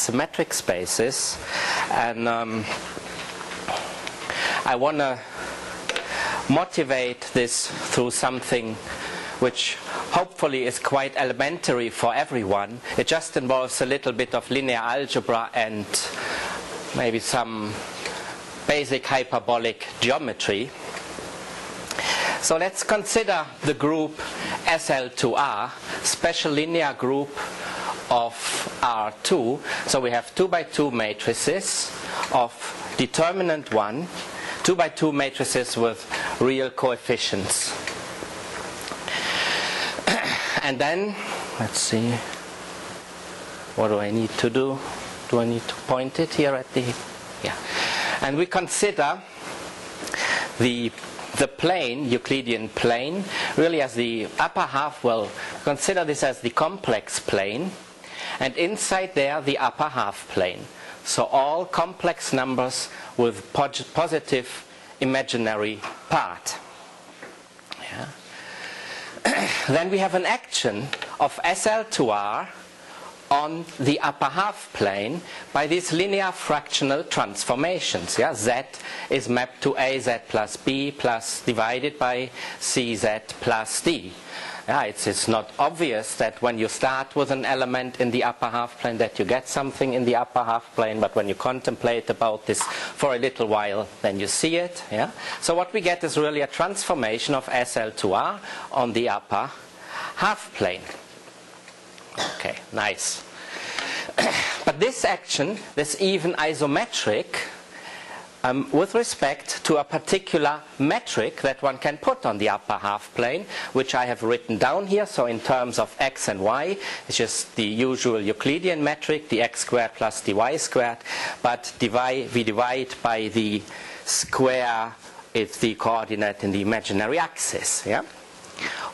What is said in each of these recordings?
symmetric spaces, and I want to motivate this through something which hopefully is quite elementary for everyone. It just involves a little bit of linear algebra and maybe some basic hyperbolic geometry. So let's consider the group SL2R, special linear group of R2. So we have 2 by 2 matrices of determinant 1, 2 by 2 matrices with real coefficients. And then, let's see, what do I need to do? Do I need to point it here at the, yeah. And we consider the plane, Euclidean plane, really as the upper half. Well, consider this as the complex plane, and inside there the upper half plane. So all complex numbers with positive imaginary part. Yeah. Then we have an action of SL2R on the upper half plane by these linear fractional transformations. Yeah? Z is mapped to AZ plus B plus divided by CZ plus D. Yeah, it's not obvious that when you start with an element in the upper half plane that you get something in the upper half plane, but when you contemplate about this for a little while, then you see it. Yeah? So what we get is really a transformation of SL2R on the upper half plane. Okay, nice. But this action, this even isometric, with respect to a particular metric that one can put on the upper half plane, which I have written down here. So in terms of x and y, it's just the usual Euclidean metric, the x squared plus the y squared, but we divide by the square, it's the coordinate in the imaginary axis. Yeah?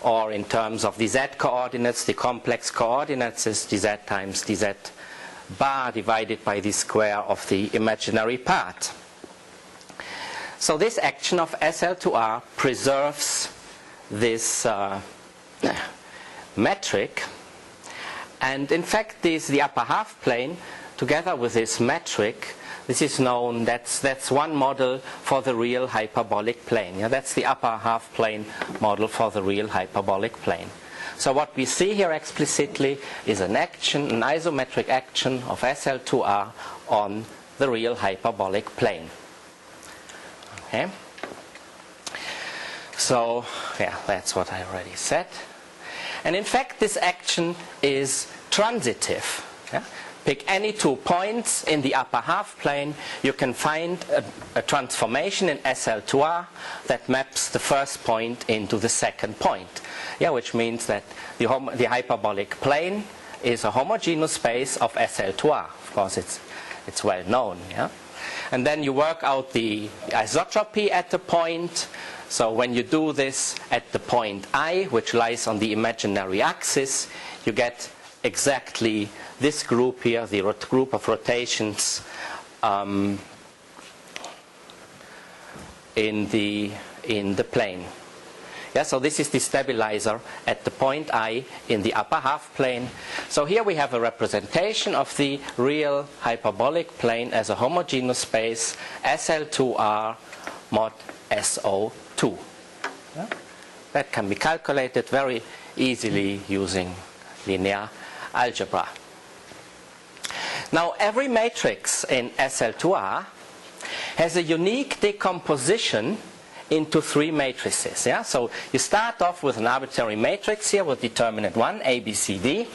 Or in terms of the z coordinates, the complex coordinates is dz times dz bar divided by the square of the imaginary part. So this action of SL2R preserves this metric, and in fact the upper half plane together with this metric, this is known, that's one model for the real hyperbolic plane. Yeah? That's the upper half plane model for the real hyperbolic plane. So what we see here explicitly is an action, an isometric action of SL2R on the real hyperbolic plane. Okay. So, yeah, that's what I already said. And in fact, this action is transitive. Yeah? Pick any 2 points in the upper half plane, you can find a transformation in SL2R that maps the first point into the second point. Yeah, which means that the hyperbolic plane is a homogeneous space of SL2R. Of course, it's well known. Yeah? And then you work out the isotropy at the point. So when you do this at the point I, which lies on the imaginary axis, you get exactly this group here, the group of rotations in the plane. Yeah, so this is the stabilizer at the point I in the upper half plane. So here we have a representation of the real hyperbolic plane as a homogeneous space SL2R mod SO2. Yeah? That can be calculated very easily using linear algebra. Now every matrix in SL2R has a unique decomposition into 3 matrices. Yeah? So you start off with an arbitrary matrix here with determinant 1, A, B, C, D.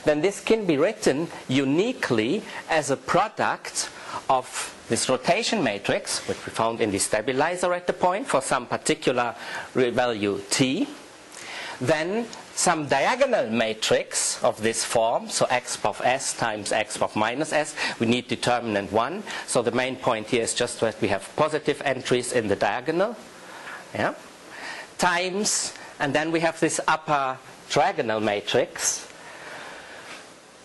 Then this can be written uniquely as a product of this rotation matrix, which we found in the stabilizer at the point for some particular value t. Then some diagonal matrix of this form, so x of s times x of minus s. We need determinant 1. So the main point here is just that we have positive entries in the diagonal. Yeah? Times, and then we have this upper triagonal matrix.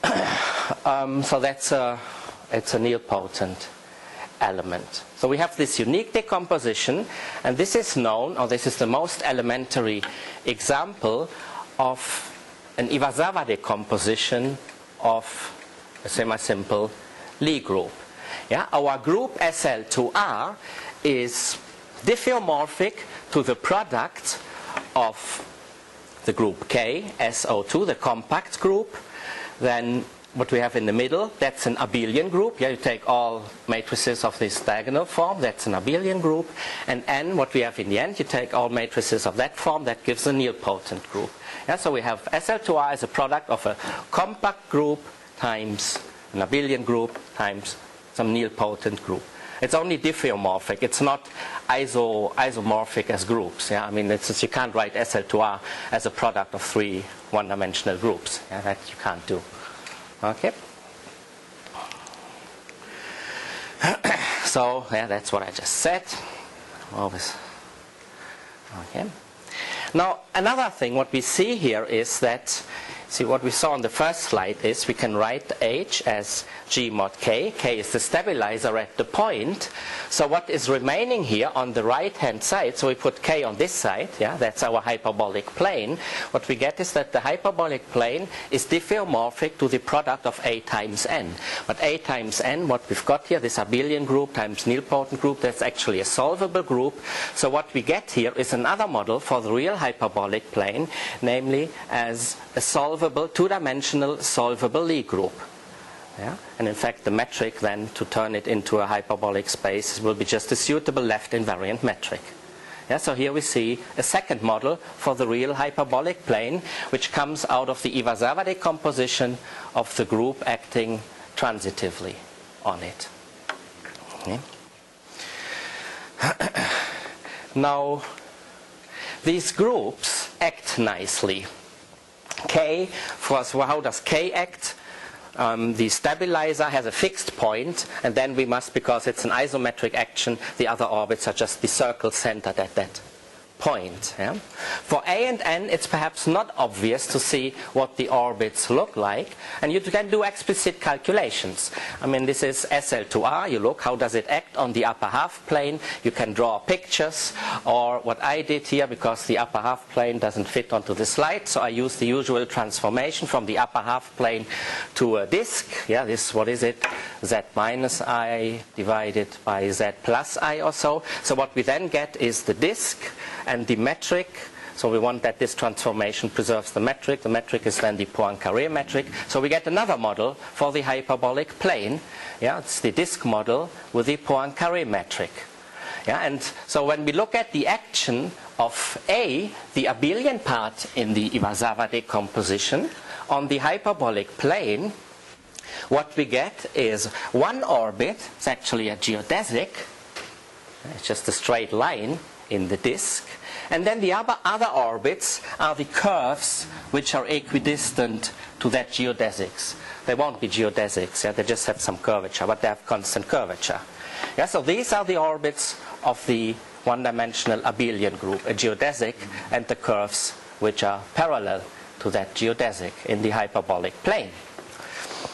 So it's a nilpotent element. So we have this unique decomposition, and this is known, or this is the most elementary example of an Vltava decomposition of a semi-simple Lie group. Yeah? Our group SL2R is diffeomorphic to the product of the group K, SO2, the compact group. Then what we have in the middle, that's an abelian group. Yeah, you take all matrices of this diagonal form, that's an abelian group. And N, what we have in the end, you take all matrices of that form, that gives a nilpotent group. Yeah, so we have SL2R as a product of a compact group times an abelian group times some nilpotent group. It's only diffeomorphic. It's not isomorphic as groups. Yeah, I mean, you can't write SL2R as a product of three one-dimensional groups. Yeah, that you can't do. Okay. So yeah, that's what I just said. Always. Okay. Now another thing, what we see here is that, see, what we saw on the first slide is we can write H as G mod K. K is the stabilizer at the point. So what is remaining here on the right hand side, so we put K on this side, yeah, that's our hyperbolic plane. What we get is that the hyperbolic plane is diffeomorphic to the product of A times N. But A times N, what we've got here, this abelian group times nilpotent group, that's actually a solvable group. So what we get here is another model for the real hyperbolic plane, namely as a solvable, two-dimensional solvable Lie group. Yeah? And in fact the metric then to turn it into a hyperbolic space will be just a suitable left invariant metric. Yeah? So here we see a second model for the real hyperbolic plane, which comes out of the Vltava decomposition of the group acting transitively on it. Okay. Now these groups act nicely. K, how does K act? The stabilizer has a fixed point, and then we must, because it's an isometric action, the other orbits are just the circles centered at that point. Yeah? For A and N, it's perhaps not obvious to see what the orbits look like, and you can do explicit calculations. I mean, this is SL2R. You look, how does it act on the upper half plane? You can draw pictures, or what I did here, because the upper half plane doesn't fit onto the slide, so I used the usual transformation from the upper half plane to a disk. Yeah, this, what is it? Z minus I divided by Z plus I or so. So what we then get is the disk and the metric. So we want that this transformation preserves the metric. The metric is then the Poincare metric. So we get another model for the hyperbolic plane. Yeah, it's the disk model with the Poincare metric. Yeah, and so when we look at the action of A, the abelian part in the Vltava decomposition, on the hyperbolic plane, what we get is one orbit. It's actually a geodesic. It's just a straight line in the disk. And then the other orbits are the curves which are equidistant to that geodesics. They won't be geodesics, yeah? They just have some curvature, but they have constant curvature. Yeah, so these are the orbits of the one-dimensional abelian group, a geodesic, and the curves which are parallel to that geodesic in the hyperbolic plane.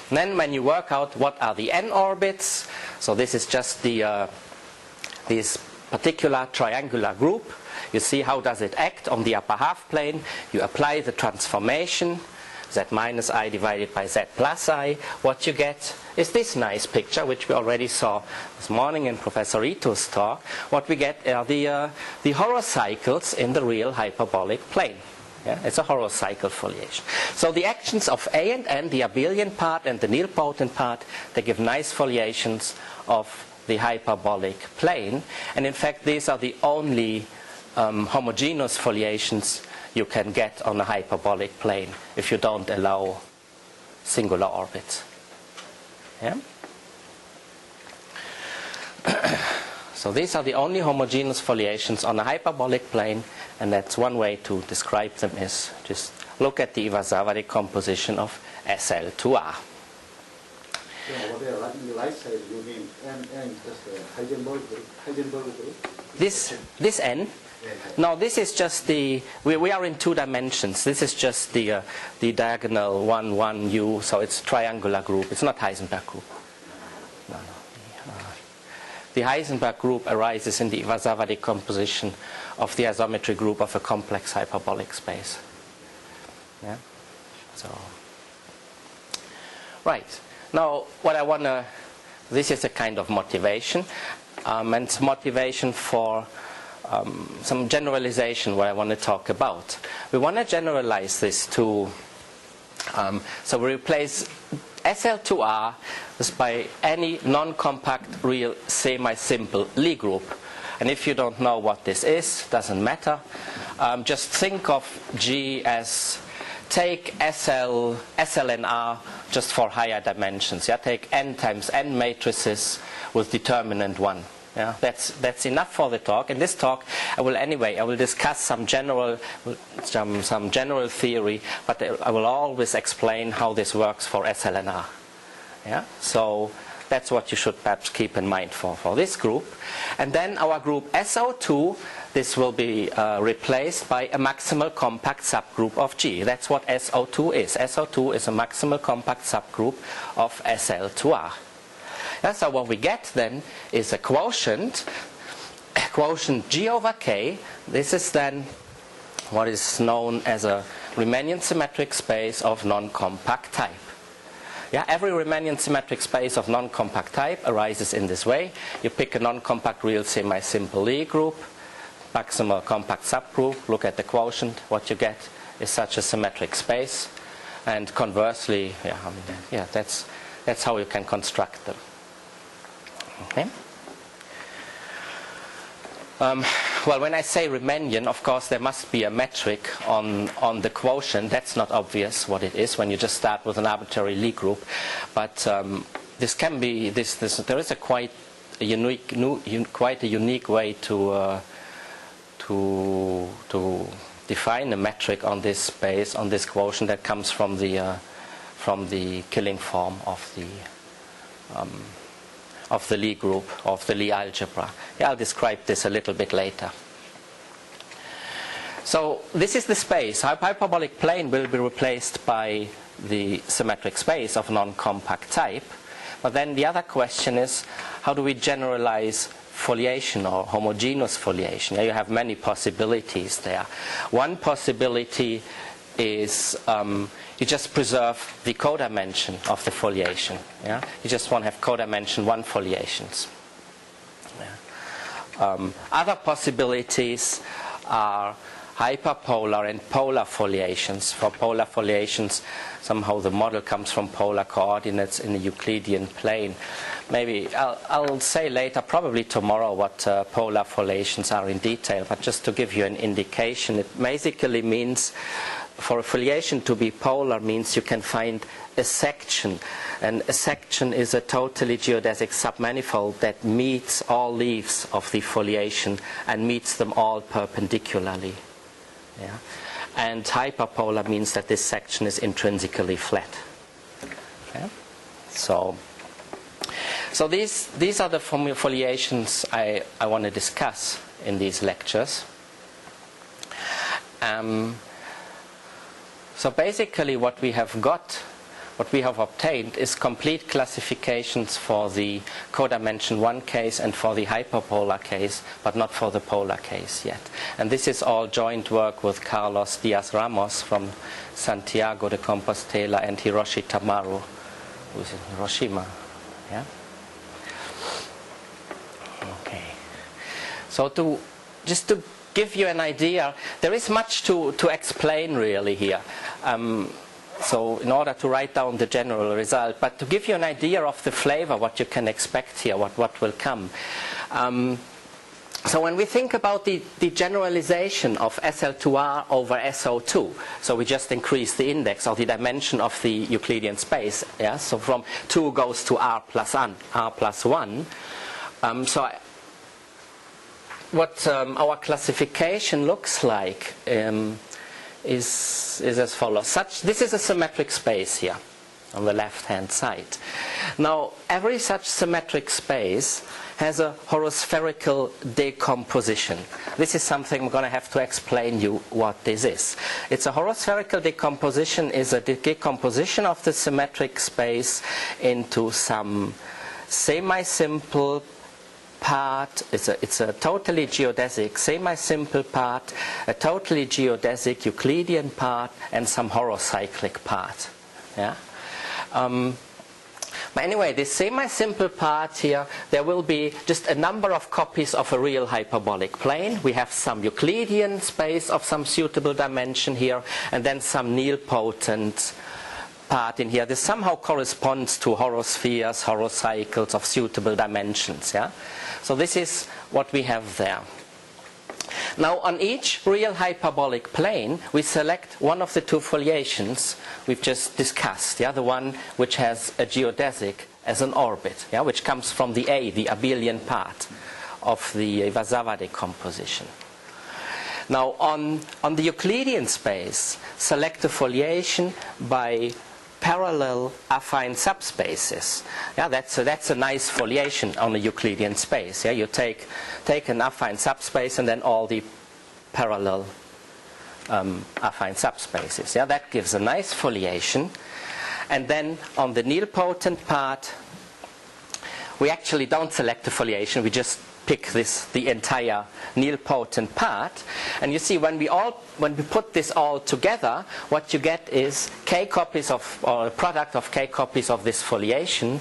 And then when you work out what are the N orbits, so this is just the this particular triangular group. You see how does it act on the upper half plane. You apply the transformation, Z minus I divided by Z plus I. What you get is this nice picture, which we already saw this morning in Professor Ito's talk. What we get are the horocycles in the real hyperbolic plane. Yeah, it's a horocycle foliation. So the actions of A and N, the abelian part and the nilpotent part, they give nice foliations of the hyperbolic plane. And in fact, these are the only homogeneous foliations you can get on a hyperbolic plane if you don't allow singular orbits. Yeah? So these are the only homogeneous foliations on a hyperbolic plane, and that's one way to describe them is just look at the Vltava decomposition of SL2R. So what the right side you mean N just the Heisenberg group? This N? No, this is just the, we are in two dimensions. This is just the diagonal 1, 1, U, so it's triangular group. It's not Heisenberg group. No. The Heisenberg group arises in the Vltava decomposition of the isometry group of a complex hyperbolic space. Yeah? So, right. Now, what I want to, this is a kind of motivation, and it's motivation for some generalization what I want to talk about. We want to generalize this to, so we replace SL2R by any non-compact real semi-simple Lie group. And if you don't know what this is, doesn't matter. Just think of G as, take SL and R just for higher dimensions. Yeah? Take n times n matrices with determinant 1. Yeah? That's enough for the talk. In this talk, I will discuss some general theory, but I will always explain how this works for SL and R. Yeah? So that's what you should perhaps keep in mind for this group. And then our group SO2, this will be replaced by a maximal compact subgroup of G. That's what SO2 is. SO2 is a maximal compact subgroup of SL2R. Yeah, so what we get then is a quotient G over K. This is then what is known as a Riemannian symmetric space of non-compact type. Yeah, every Riemannian symmetric space of non-compact type arises in this way. You pick a non-compact real semi-simple Lie group, maximal compact subgroup, look at the quotient, what you get is such a symmetric space, and conversely, that's how you can construct them. Okay. Well, when I say Riemannian, of course, there must be a metric on the quotient. That's not obvious what it is when you just start with an arbitrary Lie group. But this can be there is a quite a unique way to define a metric on this space, on this quotient that comes from the Killing form of the Lie group, of the Lie algebra. Yeah, I'll describe this a little bit later. So this is the space. Hyperbolic plane will be replaced by the symmetric space of non-compact type. But then the other question is, how do we generalize foliation or homogeneous foliation? Yeah, you have many possibilities there. One possibility is you just preserve the codimension of the foliation. Yeah? You just want to have codimension 1 foliations. Yeah. Other possibilities are hyperpolar and polar foliations. For polar foliations, somehow the model comes from polar coordinates in the Euclidean plane. Maybe I'll say later, probably tomorrow, what polar foliations are in detail, but just to give you an indication, it basically means for a foliation to be polar means you can find a section, and a section is a totally geodesic submanifold that meets all leaves of the foliation and meets them all perpendicularly. Yeah? And hyperpolar means that this section is intrinsically flat. Yeah? So these are the foliations I want to discuss in these lectures. So basically what we have obtained is complete classifications for the codimension 1 case and for the hyperpolar case, but not for the polar case yet. And this is all joint work with Carlos Diaz Ramos from Santiago de Compostela and Hiroshi Tamaru, who's in Hiroshima. Yeah? Okay. So just to give you an idea, there is much to explain really here. So in order to write down the general result, but to give you an idea of the flavor, what you can expect here, what will come. So when we think about the generalization of SL2R over SO2, so we just increase the index or the dimension of the Euclidean space. Yeah? So from 2 goes to R plus 1. What our classification looks like is as follows. This is a symmetric space here on the left-hand side. Now, every such symmetric space has a horospherical decomposition. This is something I'm going to have to explain you what this is. It's a horospherical decomposition is a decomposition of the symmetric space into some semi-simple part. It's a totally geodesic semi-simple part, a totally geodesic Euclidean part, and some horocyclic part. Yeah. But anyway, this semi-simple part here, there will be just a number of copies of a real hyperbolic plane. We have some Euclidean space of some suitable dimension here, and then some nilpotent part in here. This somehow corresponds to horospheres, horocycles of suitable dimensions. Yeah? So this is what we have there. Now on each real hyperbolic plane we select one of the two foliations we've just discussed, yeah? The one which has a geodesic as an orbit, yeah? Which comes from the abelian part of the Vltava decomposition. Now on the Euclidean space, select a foliation by parallel affine subspaces. Yeah, that's a nice foliation on a Euclidean space. Yeah, you take an affine subspace and then all the parallel affine subspaces. Yeah, that gives a nice foliation. And then on the nilpotent part, we actually don't select a foliation. We just pick the entire nilpotent part, and you see when we put this all together, what you get is k copies of, or a product of k copies of this foliation,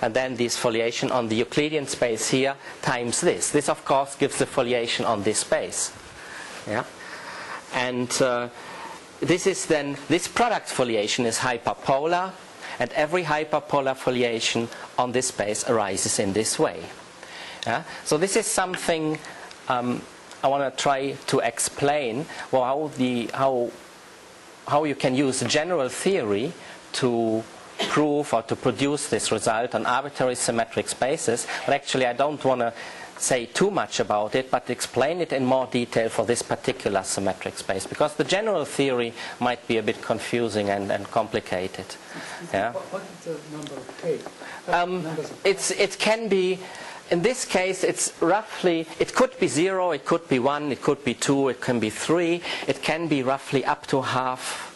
and then this foliation on the Euclidean space here times this. This of course gives the foliation on this space. Yeah, and this product foliation is hyperpolar, and every hyperpolar foliation on this space arises in this way. Yeah? So this is something I want to try to explain, well, how you can use general theory to prove or to produce this result on arbitrary symmetric spaces. But actually I don't want to say too much about it, but explain it in more detail for this particular symmetric space, because the general theory might be a bit confusing and complicated. Yeah? What is the number of k? It can be, in this case, it's roughly, it could be 0, it could be 1, it could be 2, it can be 3, it can be roughly up to half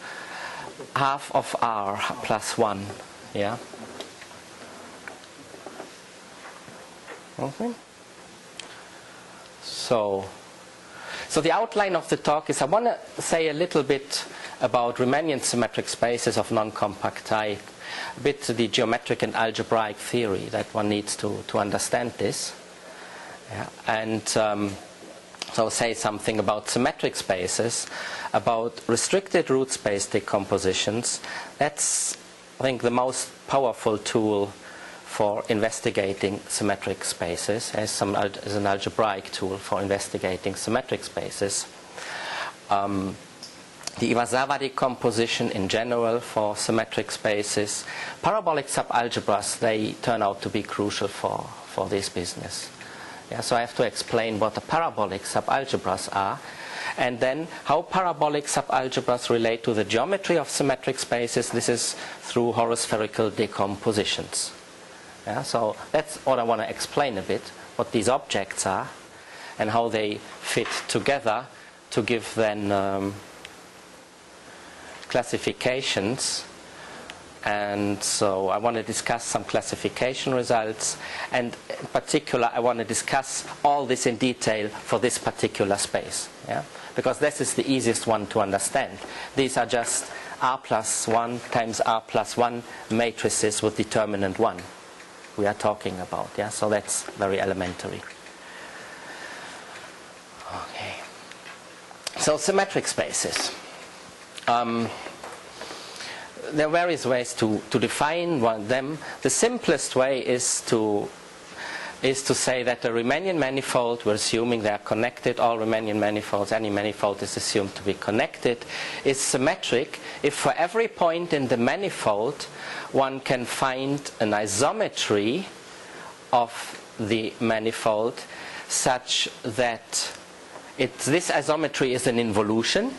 of r plus 1. Yeah. Okay. So the outline of the talk is I want to say a little bit about Riemannian symmetric spaces of non-compact type, a bit the geometric and algebraic theory that one needs to understand this. Yeah. And so I'll say something about symmetric spaces, about restricted root space decompositions. That's, I think, the most powerful tool for investigating symmetric spaces, as an algebraic tool for investigating symmetric spaces. The Vltava decomposition in general for symmetric spaces. Parabolic subalgebras, they turn out to be crucial for this business. Yeah, so I have to explain what the parabolic subalgebras are, and then how parabolic subalgebras relate to the geometry of symmetric spaces. This is through horospherical decompositions. Yeah, so that's what I want to explain a bit, what these objects are and how they fit together to give then classifications. And so I want to discuss some classification results, and in particular I want to discuss all this in detail for this particular space, yeah? Because this is the easiest one to understand. These are just r plus 1 times r plus 1 matrices with determinant 1 we are talking about, yeah? So that's very elementary. Okay. So symmetric spaces. There are various ways to define them. The simplest way is to say that the Riemannian manifold, we're assuming they are connected, all Riemannian manifolds, any manifold is assumed to be connected, is symmetric if for every point in the manifold one can find an isometry of the manifold such that this isometry is an involution,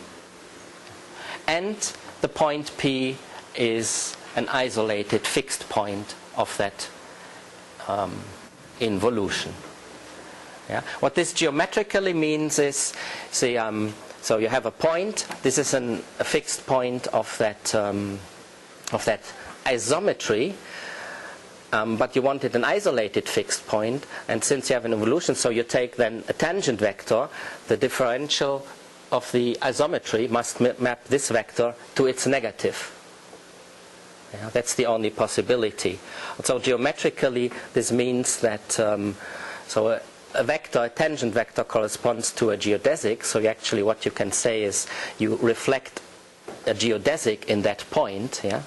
and the point P is an isolated fixed point of that involution. Yeah? What this geometrically means is, see, so you have a point. This is a fixed point of that isometry, but you wanted an isolated fixed point, and since you have an involution, so you take then a tangent vector, the differential of the isometry must map this vector to its negative. Yeah, that's the only possibility. So geometrically, this means that a vector, a tangent vector, corresponds to a geodesic. So actually, what you can say is you reflect a geodesic in that point, yeah,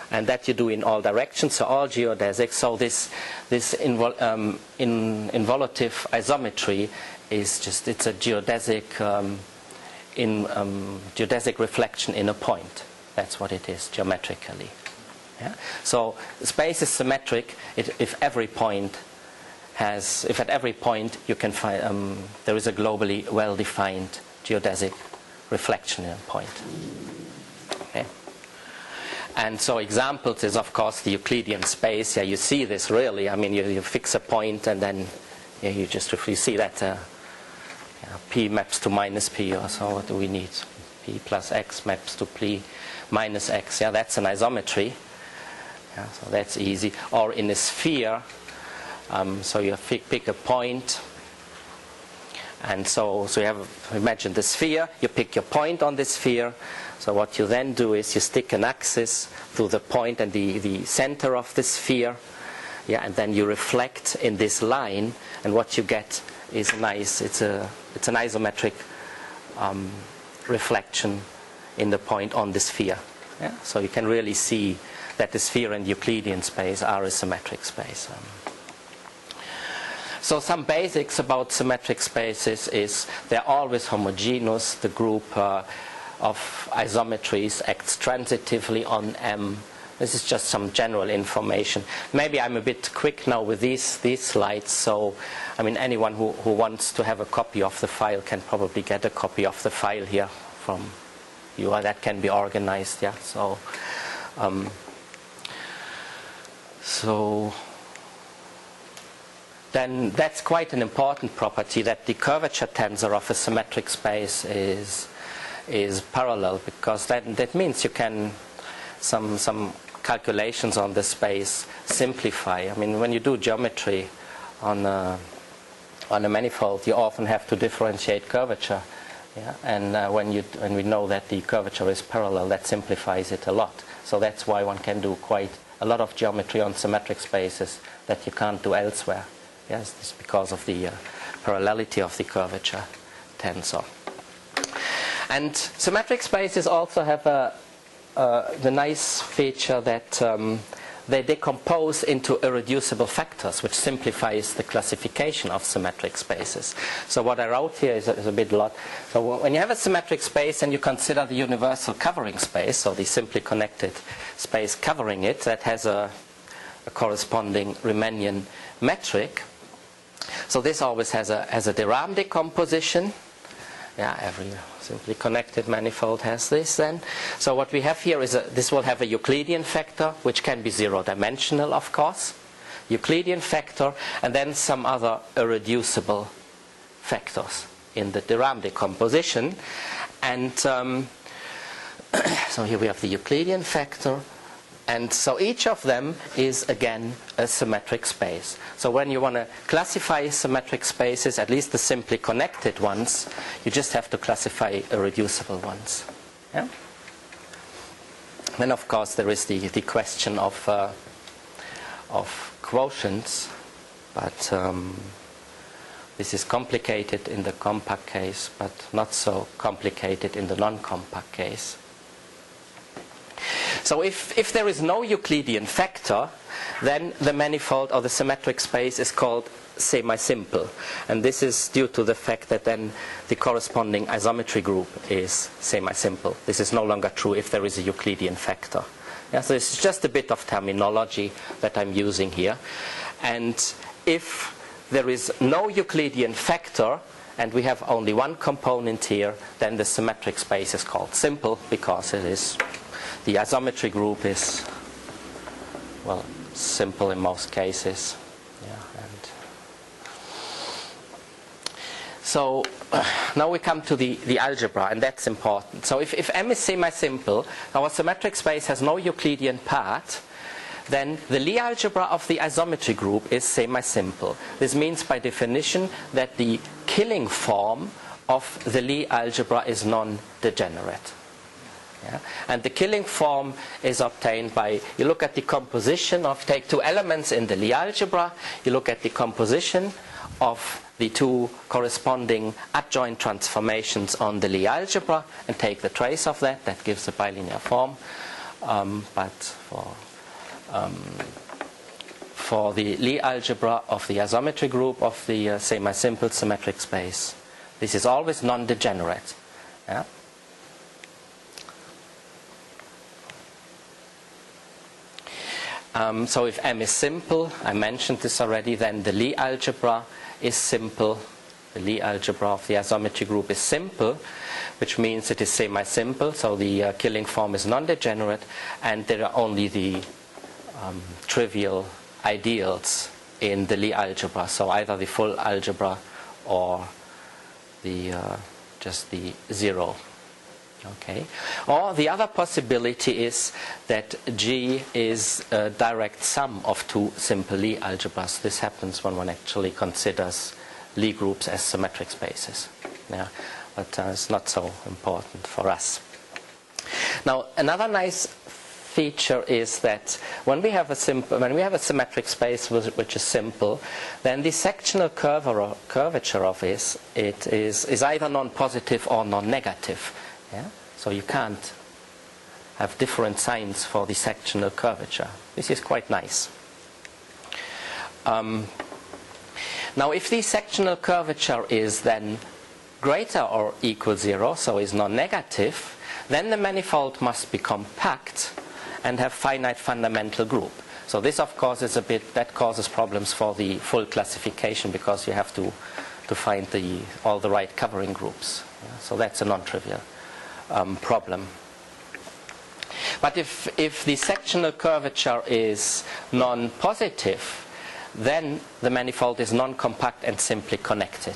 and that you do in all directions. So all geodesics. So this involutive isometry is just, it's a geodesic geodesic reflection in a point. That's what it is geometrically. Yeah? So space is symmetric if at every point you can find there is a globally well-defined geodesic reflection in a point. Okay? And so examples is of course the Euclidean space. Yeah, you see this really. I mean, you fix a point and then you see that P maps to minus P, or so what do we need? P plus X maps to P minus X. Yeah, that's an isometry. Yeah, so that's easy. Or in a sphere, so you pick a point, and so you have, imagine the sphere, you pick your point on the sphere. So what you then do is you stick an axis through the point and the center of the sphere, yeah, and then you reflect in this line, and what you get is nice. It's an isometric reflection in the point on the sphere. Yeah? So you can really see that the sphere and Euclidean space are a symmetric space. So some basics about symmetric spaces is they're always homogeneous. The group of isometries acts transitively on M. This is just some general information. Maybe I'm a bit quick now with these slides. So, I mean, anyone who wants to have a copy of the file can probably get a copy of the file here from you, or that can be organized. Yeah. So then that's quite an important property, that the curvature tensor of a symmetric space is parallel, because that means you can some calculations on the space simplify. I mean, when you do geometry on a manifold, you often have to differentiate curvature. Yeah? And when we know that the curvature is parallel, that simplifies it a lot. So that's why one can do quite a lot of geometry on symmetric spaces that you can't do elsewhere. Yes, it's because of the parallelity of the curvature tensor. And symmetric spaces also have the nice feature that they decompose into irreducible factors, which simplifies the classification of symmetric spaces. So what I wrote here is a bit lot. So when you have a symmetric space and you consider the universal covering space, so the simply connected space covering it, that has a corresponding Riemannian metric. So this always has a Vltava decomposition. Yeah, every simply connected manifold has this then. So what we have here is this will have a Euclidean factor, which can be zero-dimensional, of course. Euclidean factor, and then some other irreducible factors in the Vltava decomposition. And so here we have the Euclidean factor. And so each of them is, again, a symmetric space. So when you want to classify symmetric spaces, at least the simply connected ones, you just have to classify irreducible ones. Yeah? Then, of course, there is the question of quotients. But this is complicated in the compact case, but not so complicated in the non-compact case. So if there is no Euclidean factor, then the manifold or the symmetric space is called semi-simple. And this is due to the fact that then the corresponding isometry group is semi-simple. This is no longer true if there is a Euclidean factor. Yeah, so it's just a bit of terminology that I'm using here. And if there is no Euclidean factor, and we have only one component here, then the symmetric space is called simple, because it is... The isometry group is, well, simple in most cases. Yeah, and so now we come to the algebra, and that's important. So if M is semi-simple, our symmetric space has no Euclidean part, then the Lie algebra of the isometry group is semi-simple. This means by definition that the killing form of the Lie algebra is non-degenerate. Yeah? And the killing form is obtained by, you look at the composition of, take two elements in the Lie algebra, you look at the composition of the two corresponding adjoint transformations on the Lie algebra and take the trace of that. That gives a bilinear form. But for the Lie algebra of the isometry group of the semi-simple symmetric space, this is always non-degenerate. Yeah? So if M is simple, I mentioned this already, then the Lie algebra is simple. The Lie algebra of the isometry group is simple, which means it is semi-simple, so the killing form is non-degenerate, and there are only the trivial ideals in the Lie algebra, so either the full algebra or the just the zero. Okay. Or the other possibility is that G is a direct sum of two simple Lie algebras. This happens when one actually considers Lie groups as symmetric spaces. Yeah. But it's not so important for us. Now, another nice feature is that when we have a symmetric space which is simple, then the sectional curvature of it is either non-positive or non-negative. Yeah? So you can't have different signs for the sectional curvature. This is quite nice. Now, if the sectional curvature is then greater or equal 0, so is non-negative, then the manifold must be compact and have finite fundamental group. So this, of course, is that causes problems for the full classification because you have to find all the right covering groups. Yeah? So that's a non-trivial problem. But if the sectional curvature is non-positive, then the manifold is non-compact and simply connected.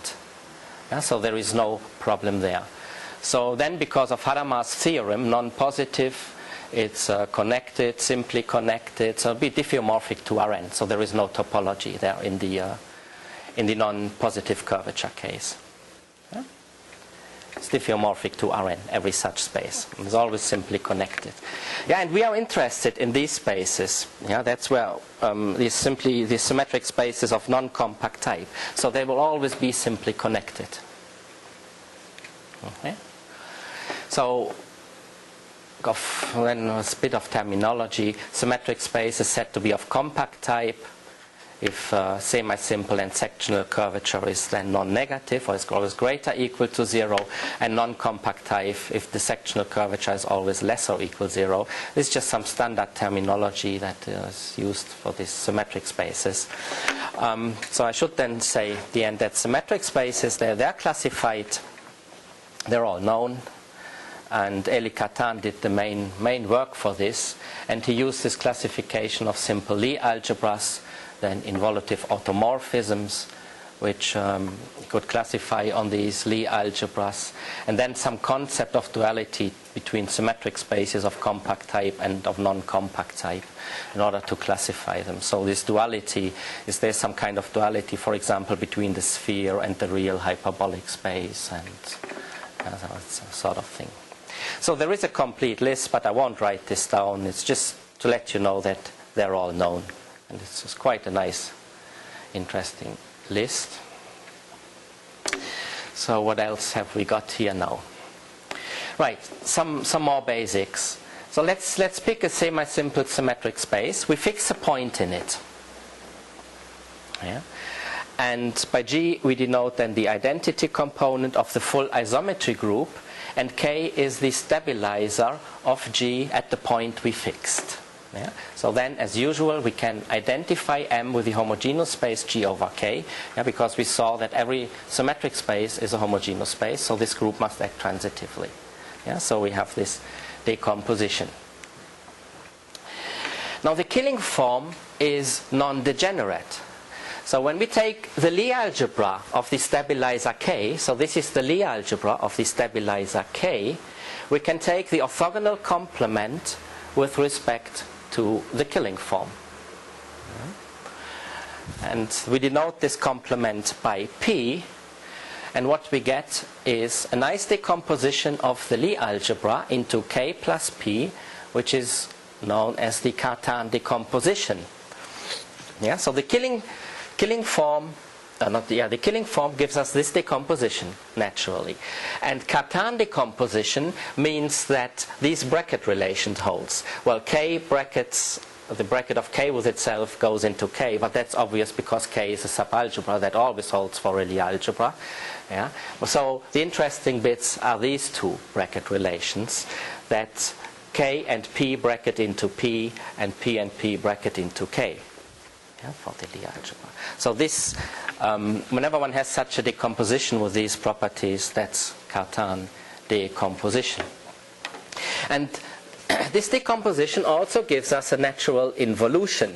Yeah, so there is no problem there. So then, because of Hadamard's theorem, non-positive, it's connected, simply connected, so it'll be diffeomorphic to Rn. So there is no topology there in the non-positive curvature case. Yeah? It's diffeomorphic to Rn, every such space. It's always simply connected. Yeah, and we are interested in these spaces. Yeah, that's where these symmetric spaces of non-compact type. So they will always be simply connected. Okay. So, then a bit of terminology. Symmetric space is said to be of compact type if semi-simple and sectional curvature is then non-negative or is always greater or equal to 0, and non-compact type if the sectional curvature is always less or equal to 0. This is just some standard terminology that is used for these symmetric spaces. So I should then say at the end that symmetric spaces, they're classified, they're all known. And Elie Cattan did the main work for this, and he used this classification of simple Lie algebras, then involutive automorphisms, which could classify on these Lie algebras, and then some concept of duality between symmetric spaces of compact type and of non-compact type in order to classify them. So this duality, is there some kind of duality, for example, between the sphere and the real hyperbolic space, and that sort of thing. So there is a complete list, but I won't write this down. It's just to let you know that they're all known. And it's just quite a nice, interesting list. So what else have we got here now? Right, some more basics. So let's pick a semi-simple symmetric space. We fix a point in it. Yeah. And by G we denote then the identity component of the full isometry group, and K is the stabilizer of G at the point we fixed. Yeah? So then, as usual, we can identify M with the homogeneous space G over K, yeah, because we saw that every symmetric space is a homogeneous space, so this group must act transitively. Yeah? So we have this decomposition. Now the killing form is non-degenerate. So when we take the Lie algebra of the stabilizer K, so this is the Lie algebra of the stabilizer K, we can take the orthogonal complement with respect to the killing form. And we denote this complement by P, And what we get is a nice decomposition of the Lie algebra into K plus P, which is known as the Cartan decomposition. Yeah, so the killing form, the killing form gives us this decomposition naturally. And Cartan decomposition means that these bracket relations holds. Well, K brackets, the bracket of K with itself goes into K, but that's obvious because K is a subalgebra that always holds for a Lie algebra. Yeah? So the interesting bits are these two bracket relations, that K and P bracket into P and P bracket into K. Yeah, for the Lie algebra. So this, whenever one has such a decomposition with these properties, that's Cartan decomposition. And this decomposition also gives us a natural involution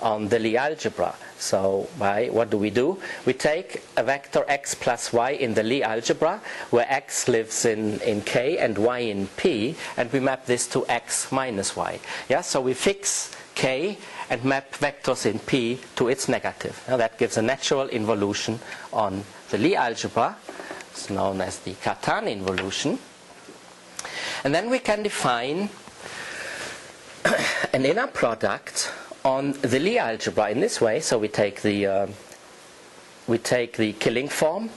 on the Lie algebra. So what do? We take a vector x plus y in the Lie algebra, where x lives in K and y in P, and we map this to x minus y. Yeah, so we fix K and map vectors in P to its negative. Now that gives a natural involution on the Lie algebra. It's known as the Cartan involution. And then we can define an inner product on the Lie algebra in this way. So we take the killing form,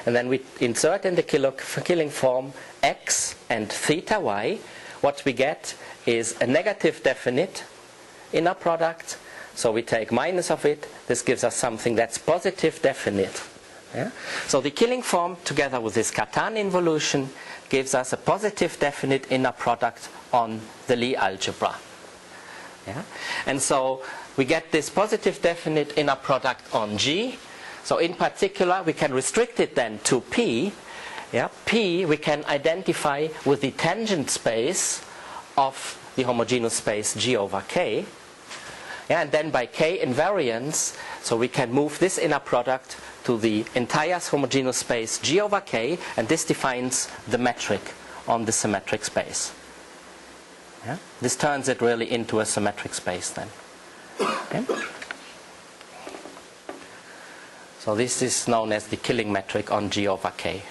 and then we insert in the killing form x and theta y. What we get is a negative definite inner product. So we take minus of it. This gives us something that's positive definite. Yeah? So the killing form together with this Cartan involution gives us a positive definite inner product on the Lie algebra. Yeah? And so we get this positive definite inner product on G. So in particular we can restrict it then to P. Yeah? P we can identify with the tangent space of the homogeneous space G over K. Yeah, and then by K invariance, so we can move this inner product to the entire homogeneous space G over K, and this defines the metric on the symmetric space. Yeah? This turns it really into a symmetric space then. Okay? So this is known as the killing metric on G over K.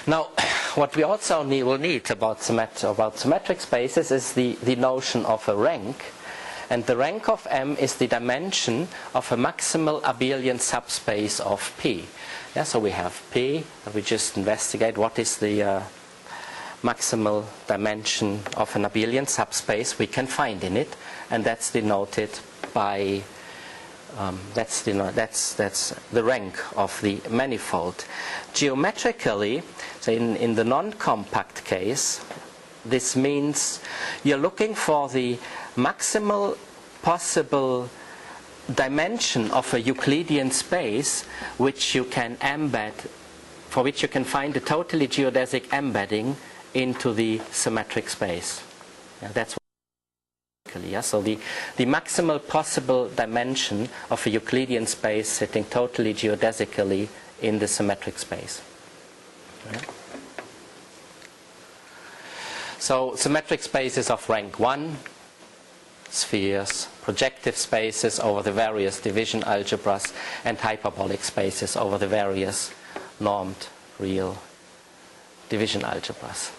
Now, what we also will need about symmetric spaces is the notion of a rank. And the rank of M is the dimension of a maximal abelian subspace of P. Yeah, so we have P, and we just investigate what is the maximal dimension of an abelian subspace we can find in it, and that's denoted by that's the rank of the manifold. Geometrically, so in the non-compact case, this means you're looking for the maximal possible dimension of a Euclidean space which you can embed, for which you can find a totally geodesic embedding into the symmetric space. Yeah, that's yeah, so the maximal possible dimension of a Euclidean space sitting totally geodesically in the symmetric space. Yeah. So symmetric spaces of rank 1, spheres, projective spaces over the various division algebras, and hyperbolic spaces over the various normed real division algebras.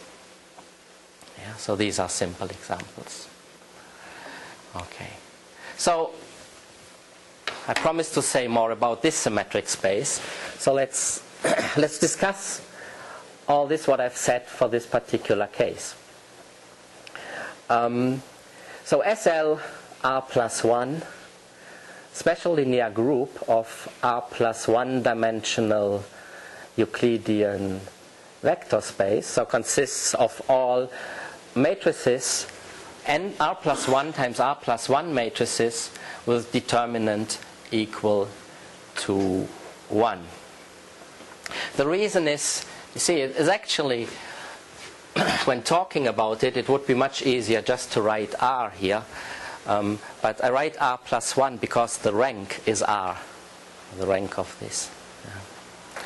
Yeah, so these are simple examples. Okay, so I promised to say more about this symmetric space. So let's discuss all this what I've said for this particular case. So SL R plus 1, special linear group of R plus 1 dimensional Euclidean vector space, so consists of all matrices n R plus 1 times R plus 1 matrices with determinant equal to 1. The reason is, you see, it is actually, when talking about it, it would be much easier just to write R here. But I write R plus 1 because the rank is R, the rank of this. Yeah.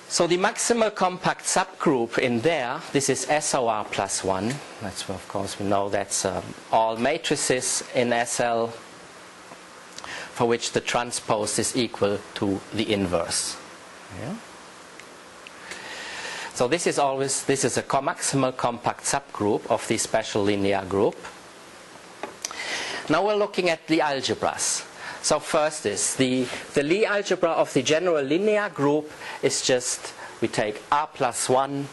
So the maximal compact subgroup in there, this is SOR plus 1. That's, of course, we know that's all matrices in SL for which the transpose is equal to the inverse. Yeah? So this is a maximal compact subgroup of the special linear group. Now we're looking at the algebras. So first is the Lie algebra of the general linear group is just, we take R plus 1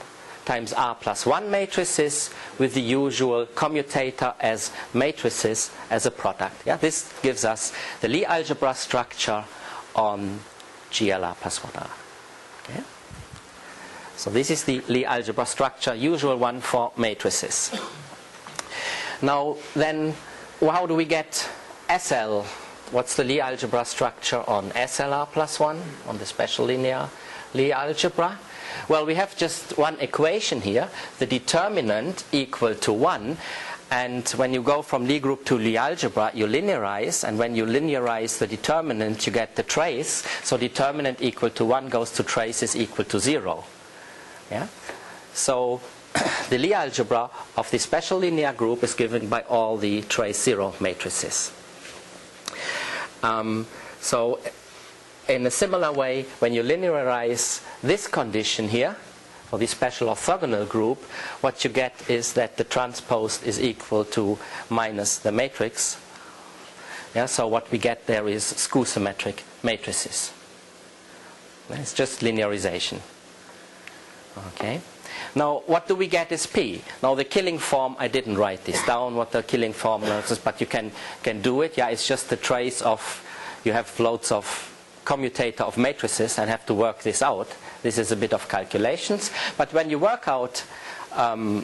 times R plus 1 matrices with the usual commutator as matrices as a product. Yeah? This gives us the Lie algebra structure on GLR plus 1R. Okay? So this is the Lie algebra structure, usual one for matrices. Now then, how do we get SL? What's the Lie algebra structure on SLR plus 1, on the special linear Lie algebra? Well, we have just one equation here, the determinant equal to 1, and when you go from Lie group to Lie algebra, you linearize, and when you linearize the determinant, you get the trace, so determinant equal to 1 goes to trace is equal to 0. Yeah? So the Lie algebra of the special linear group is given by all the trace 0 matrices. So in a similar way, when you linearize this condition here, for the special orthogonal group, what you get is that the transpose is equal to minus the matrix. Yeah, so what we get there is skew symmetric matrices. It's just linearization. Okay. Now, what do we get is P? Now, the killing form, I didn't write this down, what the killing formula is, but you can do it. Yeah, it's just the trace of, you have loads of commutator of matrices and have to work this out. This is a bit of calculations. But when you work out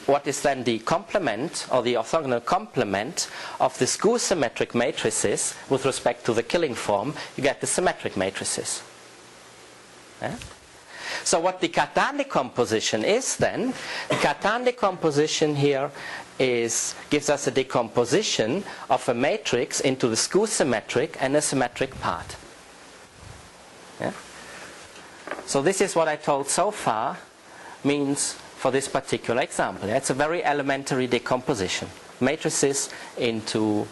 what is then the complement, or the orthogonal complement of the skew symmetric matrices with respect to the killing form, you get the symmetric matrices. Yeah? So what the Cartan decomposition is then, the Cartan decomposition here gives us a decomposition of a matrix into the skew symmetric and a symmetric part. Yeah? So this is what I told so far means for this particular example. It's a very elementary decomposition. Matrices into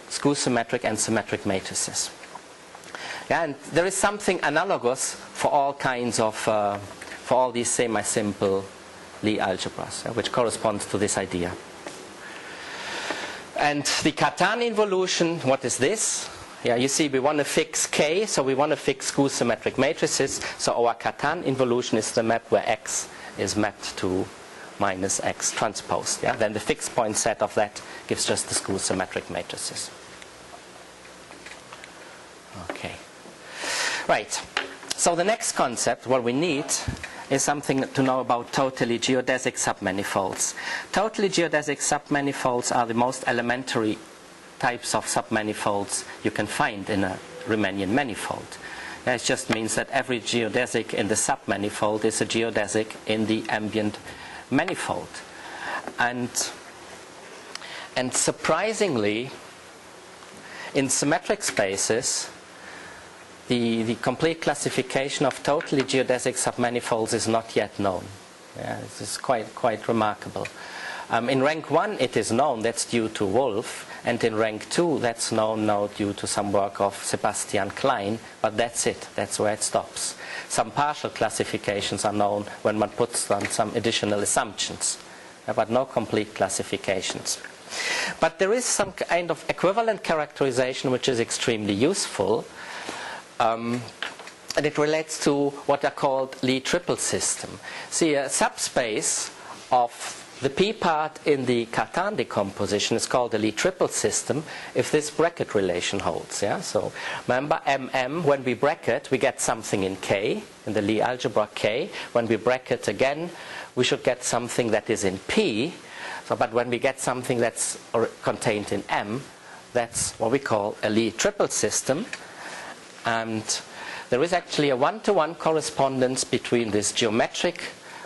skew symmetric and symmetric matrices. Yeah, and there is something analogous for all kinds of, for all these semi-simple Lie algebras, which corresponds to this idea. And the Cartan involution, what is this? Yeah, you see we want to fix K, so we want to fix skew symmetric matrices. So our Cartan involution is the map where X is mapped to minus X transpose. Yeah? Then the fixed point set of that gives just the skew symmetric matrices. Okay. Right. So the next concept, what we need, is something to know about totally geodesic submanifolds. Totally geodesic submanifolds are the most elementary types of submanifolds you can find in a Riemannian manifold. It just means that every geodesic in the submanifold is a geodesic in the ambient manifold. And surprisingly, in symmetric spaces, the complete classification of totally geodesic submanifolds is not yet known. Yeah, this is quite remarkable. In rank 1 it is known, that's due to Wolf, and in rank 2 that's known now due to some work of Sebastian Klein, but that's it, that's where it stops. Some partial classifications are known when one puts on some additional assumptions, but no complete classifications. But there is some kind of equivalent characterization which is extremely useful, and it relates to what are called Lie triple system. See, a subspace of the P part in the Cartan decomposition is called a Lie triple system if this bracket relation holds. Yeah? So remember MM, when we bracket, we get something in K, in the Lie algebra K. When we bracket again, we should get something that is in P. So, but when we get something that's contained in M, that's what we call a Lie triple system. And there is actually a one-to-one correspondence between this geometric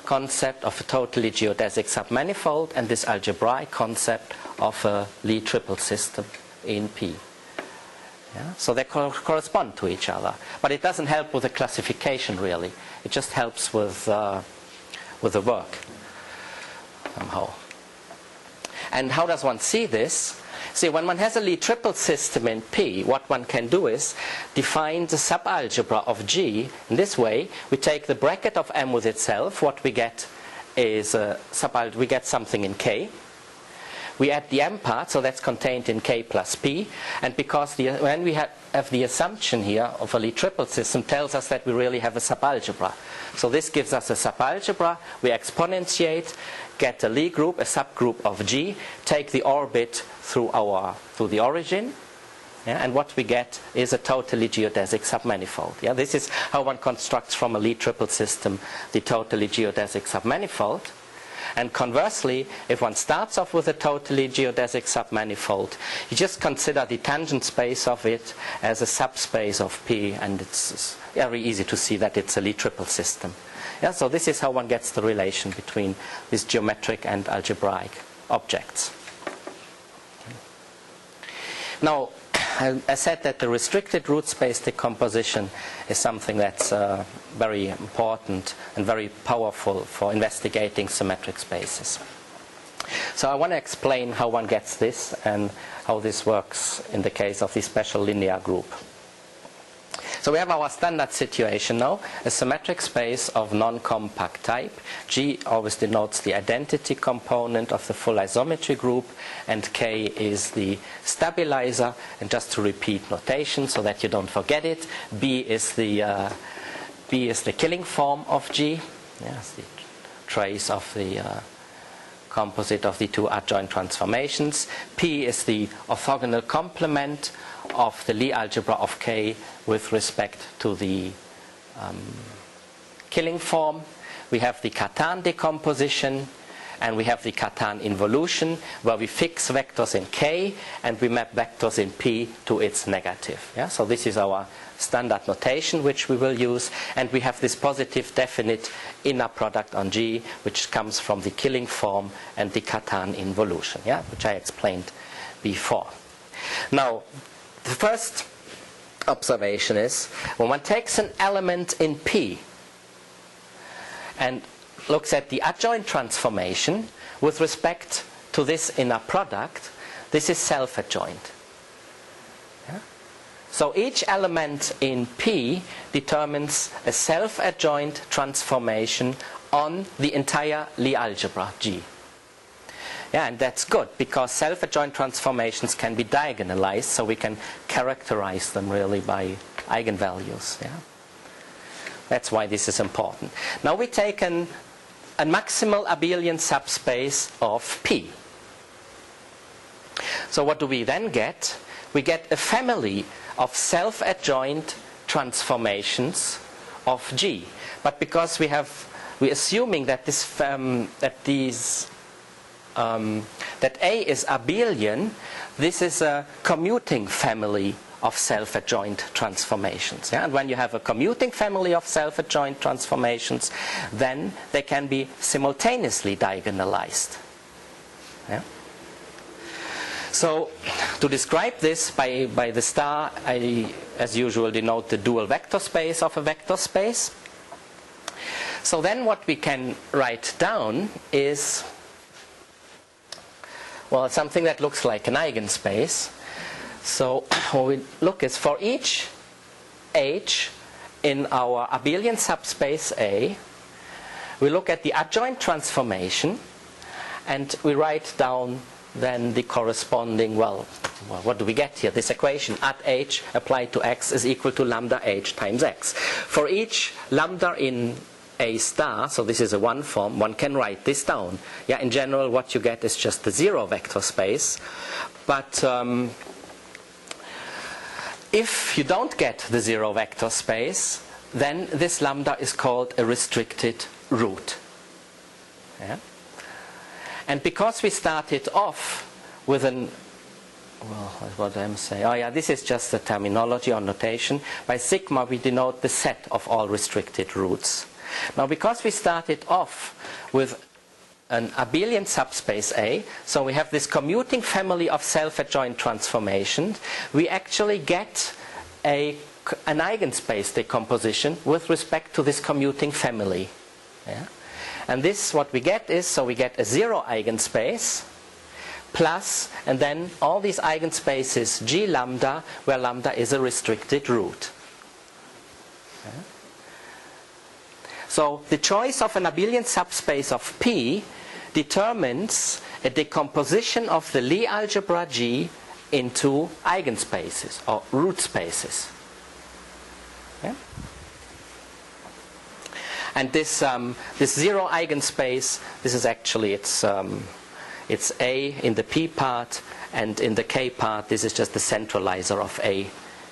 concept of a totally geodesic submanifold and this algebraic concept of a Lie triple system in P. Yeah? So they correspond to each other. But it doesn't help with the classification, really. It just helps with the work, somehow. And how does one see this? See, when one has a Lie triple system in P, what one can do is define the subalgebra of G in this way. We take the bracket of M with itself. What we get is we get something in K. We add the M part, so that's contained in K plus P. And because when we have the assumption here of a Lie triple system tells us that we really have a subalgebra. So this gives us a subalgebra. We exponentiate, get a Lie group, a subgroup of G, take the orbit through the origin, yeah, and what we get is a totally geodesic submanifold. Yeah, this is how one constructs from a Lie triple system the totally geodesic submanifold. And conversely, if one starts off with a totally geodesic submanifold, you just consider the tangent space of it as a subspace of P, and it's very easy to see that it's a Lie triple system. Yeah, so this is how one gets the relation between these geometric and algebraic objects. Now, I said that the restricted root space decomposition is something that's very important and very powerful for investigating symmetric spaces. So I want to explain how one gets this and how this works in the case of the special linear group. So we have our standard situation now, a symmetric space of non-compact type. G always denotes the identity component of the full isometry group, and K is the stabilizer. And just to repeat notation so that you don't forget it, B is the killing form of G. Yes, the trace of the composite of the two adjoint transformations. P is the orthogonal complement of the Lie algebra of K with respect to the killing form. We have the Cartan decomposition, and we have the Cartan involution, where we fix vectors in K and we map vectors in P to its negative. Yeah? So this is our standard notation which we will use, and we have this positive definite inner product on G, which comes from the killing form and the Cartan involution, yeah? Which I explained before. Now, the first observation is when one takes an element in P and looks at the adjoint transformation with respect to this inner product, this is self-adjoint. Yeah? So each element in P determines a self-adjoint transformation on the entire Lie algebra G. Yeah, and that's good because self-adjoint transformations can be diagonalized, so we can characterize them really by eigenvalues. Yeah? That's why this is important. Now we take a maximal abelian subspace of P. So what do we then get? We get a family of self-adjoint transformations of G. But because we're assuming that that A is abelian, this is a commuting family of self-adjoint transformations. Yeah? And when you have a commuting family of self-adjoint transformations, then they can be simultaneously diagonalized. Yeah? So to describe this by the star, I, as usual, denote the dual vector space of a vector space. So then what we can write down is, well, something that looks like an eigenspace. So what we look is for each H in our abelian subspace A, we look at the adjoint transformation and we write down then the corresponding, well, what do we get here? This equation at H applied to X is equal to lambda H times X. For each lambda in A star, so this is a one form, one can write this down. Yeah, in general what you get is just the zero vector space, but if you don't get the zero vector space, then this lambda is called a restricted root. Yeah? And because we started off with an, well, what am I saying? Oh yeah, this is just the terminology or notation. By sigma we denote the set of all restricted roots. Now because we started off with an abelian subspace A, so we have this commuting family of self-adjoint transformations, we actually get an eigenspace decomposition with respect to this commuting family. Yeah? And this, what we get is, so we get a zero eigenspace plus, and then all these eigenspaces G lambda, where lambda is a restricted root. Okay. So the choice of an abelian subspace of P determines a decomposition of the Lie algebra G into eigenspaces or root spaces. Okay. And this zero eigenspace, this is actually it's A in the P part, and in the K part this is just the centralizer of A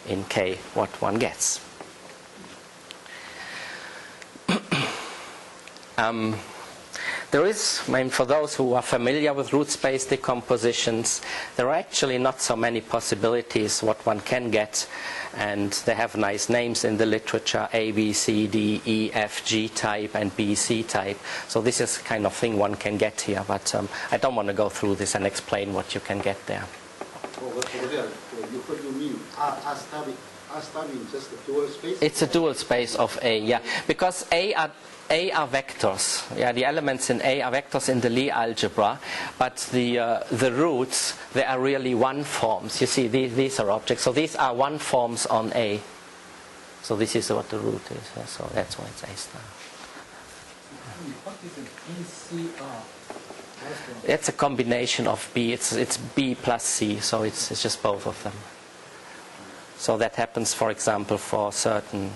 in K, what one gets. There is, I mean, for those who are familiar with root space decompositions, there are actually not so many possibilities what one can get, and they have nice names in the literature: A, B, C, D, E, F, G type, and B, C type. So this is the kind of thing one can get here, but I don't want to go through this and explain what you can get there. What do you mean? R starting just a dual space? It's a dual space of A, yeah, because A are vectors. Yeah, the elements in A are vectors in the Lie algebra, but the roots, they are really one forms. You see, these are objects. So these are one forms on A. So this is what the root is. Yeah? So that's why it's A star. What is it? BCR? It's a combination of B. It's B plus C. So it's just both of them. So that happens, for example, for certain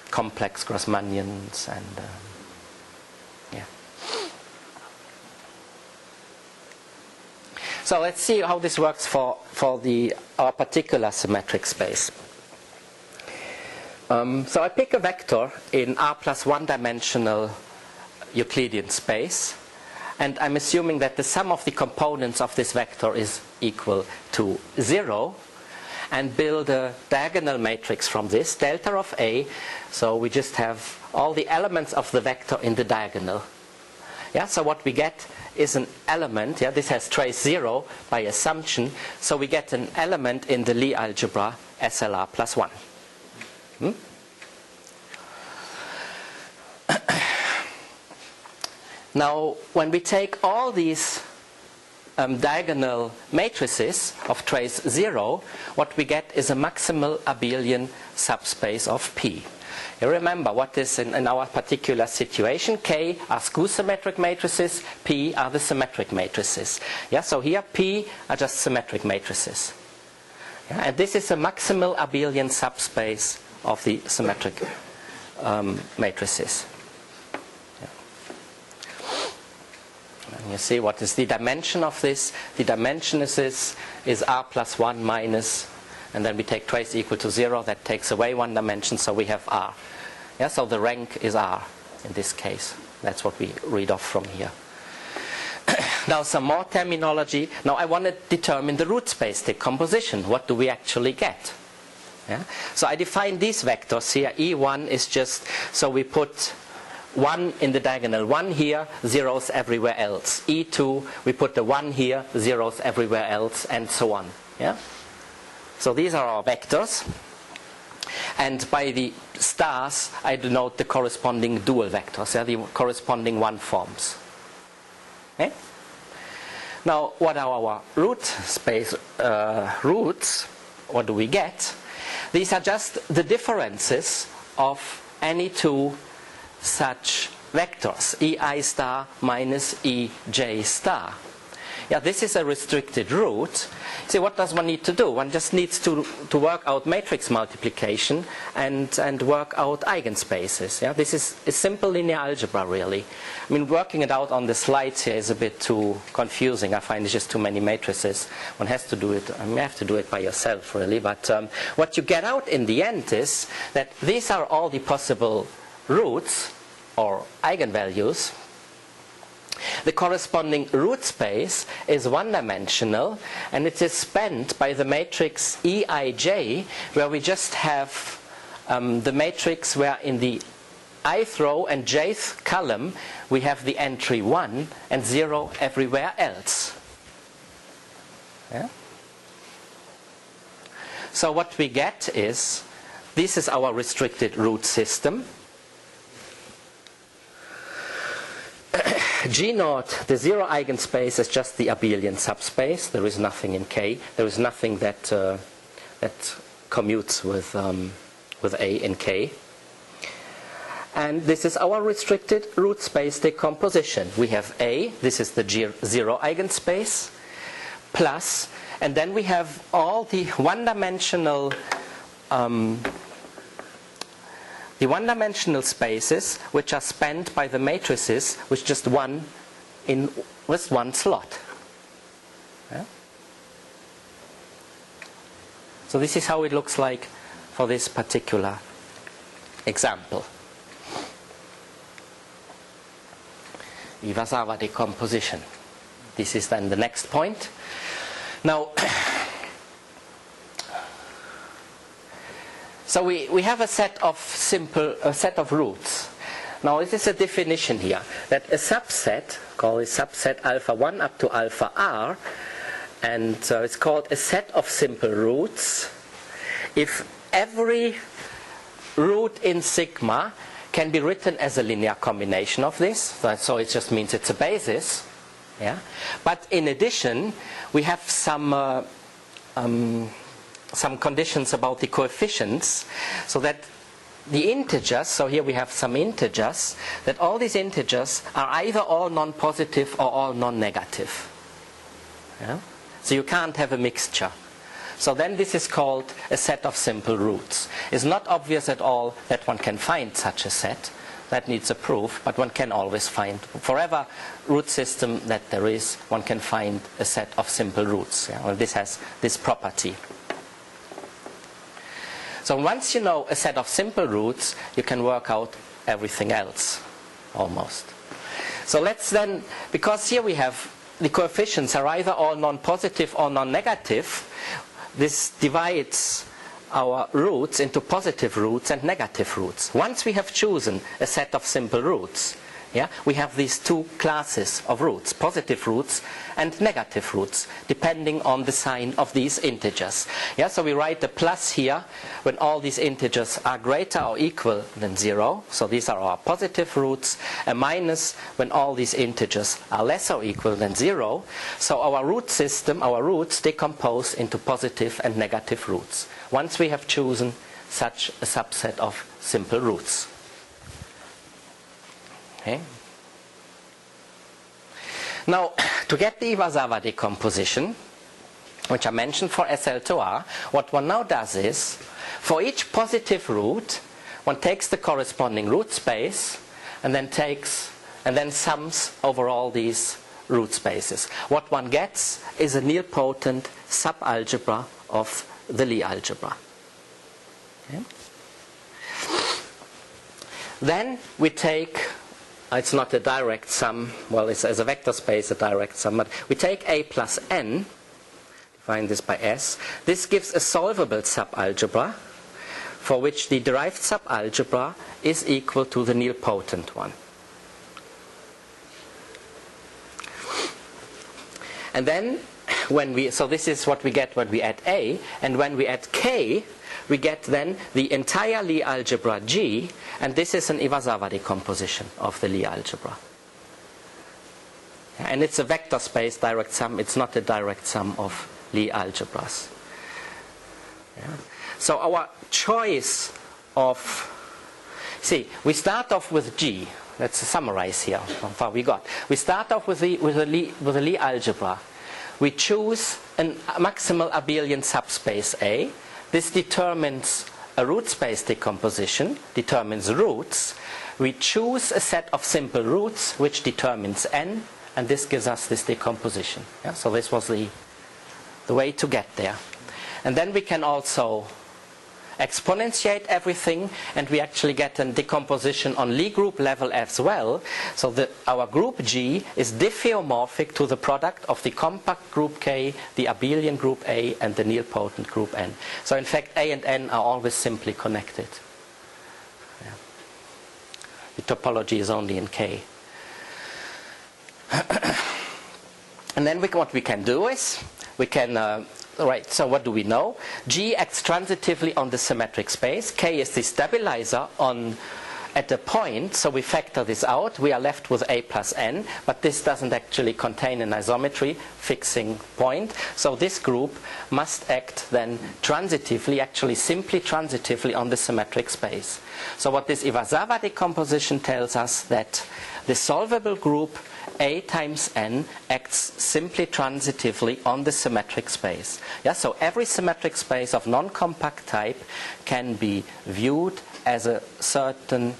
complex Grossmannians and yeah. So let's see how this works for our particular symmetric space. So I pick a vector in R plus one-dimensional Euclidean space, and I'm assuming that the sum of the components of this vector is equal to 0, and build a diagonal matrix from this, delta of A. So we just have all the elements of the vector in the diagonal. Yeah, so what we get is an element. Yeah, this has trace 0 by assumption. So we get an element in the Lie algebra SLR plus 1. Now, when we take all these diagonal matrices of trace 0, what we get is a maximal abelian subspace of P. You remember what is in our particular situation. K are skew-symmetric matrices, P are the symmetric matrices. Yeah, so here P are just symmetric matrices. Yeah, and this is a maximal abelian subspace of the symmetric matrices. You see what is the dimension of this? The dimension is R plus 1 minus, and then we take trace equal to 0. That takes away one dimension, so we have R. Yeah, so the rank is R in this case. That's what we read off from here. Now some more terminology. Now I want to determine the root space decomposition. What do we actually get? Yeah? So I define these vectors here. E1 is just, so we put 1 in the diagonal 1 here, zeros everywhere else. E2, we put the 1 here, zeros everywhere else, and so on. Yeah? So these are our vectors. And by the stars, I denote the corresponding dual vectors, yeah, the corresponding one forms. Okay? Now, what are our root space roots? What do we get? These are just the differences of any two such vectors, ei star minus ej star. Yeah, this is a restricted root. See, what does one need to do? One just needs to work out matrix multiplication and work out eigenspaces. Yeah, this is a simple linear algebra, really. I mean, working it out on the slides here is a bit too confusing. I find it's just too many matrices. One has to do it. I mean, you have to do it by yourself, really. But what you get out in the end is that these are all the possible roots or eigenvalues. The corresponding root space is one-dimensional, and it is spanned by the matrix Eij, where we just have the matrix where in the ith row and jth column we have the entry 1 and 0 everywhere else. Yeah? So what we get is, this is our restricted root system. G naught, the zero eigenspace, is just the abelian subspace. There is nothing in K. There is nothing that that commutes with A in K. And this is our restricted root space decomposition. We have A, this is the zero eigenspace, plus, and then we have all the one-dimensional spaces which are spanned by the matrices with just one slot. Yeah? So this is how it looks like for this particular example. Vltava decomposition. This is then the next point. Now, so we have a set of roots. Now this is a definition here that a subset, called a subset alpha 1 up to alpha r, and it's called a set of simple roots if every root in sigma can be written as a linear combination of this. So it just means it's a basis. Yeah? But in addition, we have some conditions about the coefficients, so that the integers, so here we have some integers, that all these integers are either all non-positive or all non-negative. Yeah? So you can't have a mixture. So then this is called a set of simple roots. It's not obvious at all that one can find such a set. That needs a proof, but one can always find. For every root system that there is, one can find a set of simple roots. Yeah? Well, this has this property. So once you know a set of simple roots, you can work out everything else, almost. So let's then, because here we have the coefficients are either all non-positive or non-negative, this divides our roots into positive roots and negative roots. Once we have chosen a set of simple roots, yeah, we have these two classes of roots, positive roots and negative roots, depending on the sign of these integers. Yeah, so we write the plus here when all these integers are greater or equal than 0. So these are our positive roots. A minus when all these integers are less or equal than 0. So our root system, our roots, decompose into positive and negative roots, once we have chosen such a subset of simple roots. Okay. Now, to get the Vltava decomposition, which I mentioned for SL to R, what one now does is, for each positive root, one takes the corresponding root space and then sums over all these root spaces. What one gets is a nilpotent subalgebra of the Lie algebra. Okay. Then we take, it's not a direct sum, well, it's as a vector space a direct sum, but we take A plus n, define this by S. This gives a solvable subalgebra for which the derived subalgebra is equal to the nilpotent one. And then so this is what we get when we add A, and when we add K, we get then the entire Lie algebra G, and this is an Vltava decomposition of the Lie algebra. And it's a vector space direct sum, it's not a direct sum of Lie algebras. Yeah. So our choice of, see, we start off with G. Let's summarize here how far we got. We start off with the Lie algebra. We choose a maximal abelian subspace A. This determines a root space decomposition, determines roots. We choose a set of simple roots which determines n, and this gives us this decomposition. Yeah? So this was the way to get there. And then we can also exponentiate everything, and we actually get a decomposition on Lie group level as well. So our group G is diffeomorphic to the product of the compact group K, the abelian group A, and the nilpotent group N. So in fact A and N are always simply connected. Yeah. The topology is only in K. And then what we can do is, we can right, so what do we know? G acts transitively on the symmetric space. K is the stabilizer on at a point, so we factor this out, we are left with a plus n, but this doesn't actually contain an isometry fixing point. So this group must act then transitively, actually simply transitively on the symmetric space. So what this Vltava decomposition tells us, that the solvable group A times n acts simply transitively on the symmetric space. Yeah, so every symmetric space of non-compact type can be viewed as a certain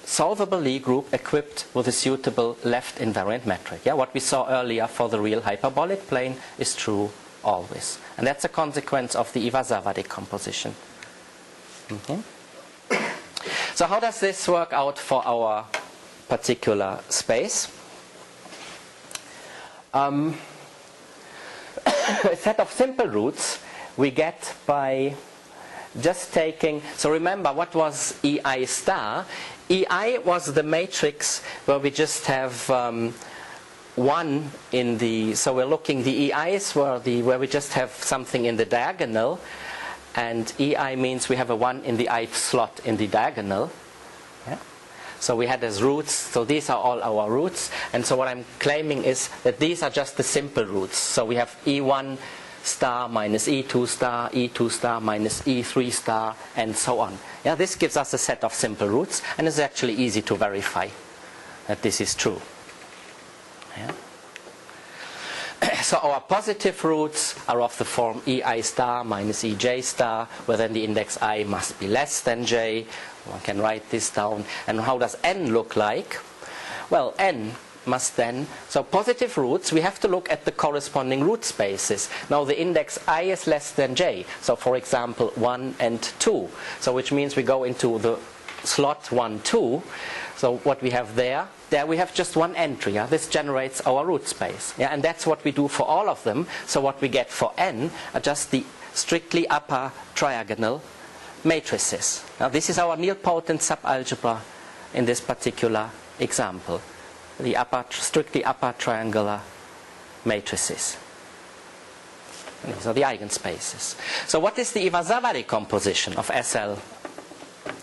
solvable Lie group equipped with a suitable left invariant metric. Yeah, what we saw earlier for the real hyperbolic plane is true always. And that's a consequence of the Vltava decomposition. Okay. So how does this work out for our particular space? A set of simple roots we get by just taking, so remember what was EI star? EI was the matrix where we just have 1 in the, so we're looking, the EIs were where we just have something in the diagonal, and EI means we have a 1 in the ith slot in the diagonal. Yeah? So we had as roots, so these are all our roots, and so what I'm claiming is that these are just the simple roots. So we have E1 star minus E2 star, E2 star minus E3 star, and so on. Yeah, this gives us a set of simple roots, and it's actually easy to verify that this is true. Yeah. So our positive roots are of the form EI star minus EJ star, where then the index I must be less than J. One can write this down. And how does n look like? Well, n must then, so positive roots, we have to look at the corresponding root spaces. Now the index I is less than J. So for example, 1 and 2. So which means we go into the slot 1, 2. So what we have there we have just one entry. Yeah? This generates our root space. Yeah? And that's what we do for all of them. So what we get for n are just the strictly upper triagonal matrices. Now this is our nilpotent subalgebra in this particular example. The strictly upper triangular matrices. And these are the eigenspaces. So what is the Vltava decomposition of SL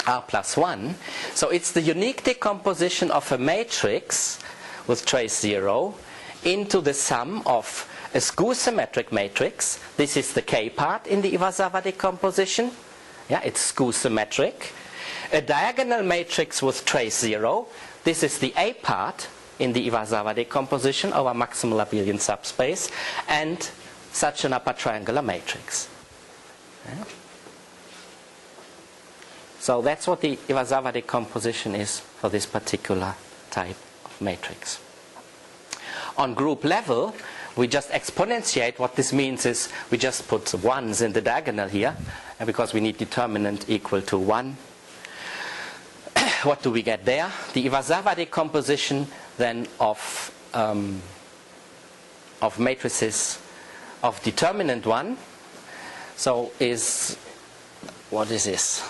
R plus 1? So it's the unique decomposition of a matrix with trace 0 into the sum of a skew-symmetric matrix. This is the K part in the Vltava decomposition. Yeah, it's skew-symmetric. A diagonal matrix with trace 0. This is the A part in the Vltava decomposition of a maximal abelian subspace, and such an upper triangular matrix. Yeah. So that's what the Vltava decomposition is for this particular type of matrix. On group level, we just exponentiate. What this means is we just put 1s in the diagonal here, and because we need determinant equal to 1. What do we get there? The Vltava decomposition then of matrices of determinant 1. So is, what is this?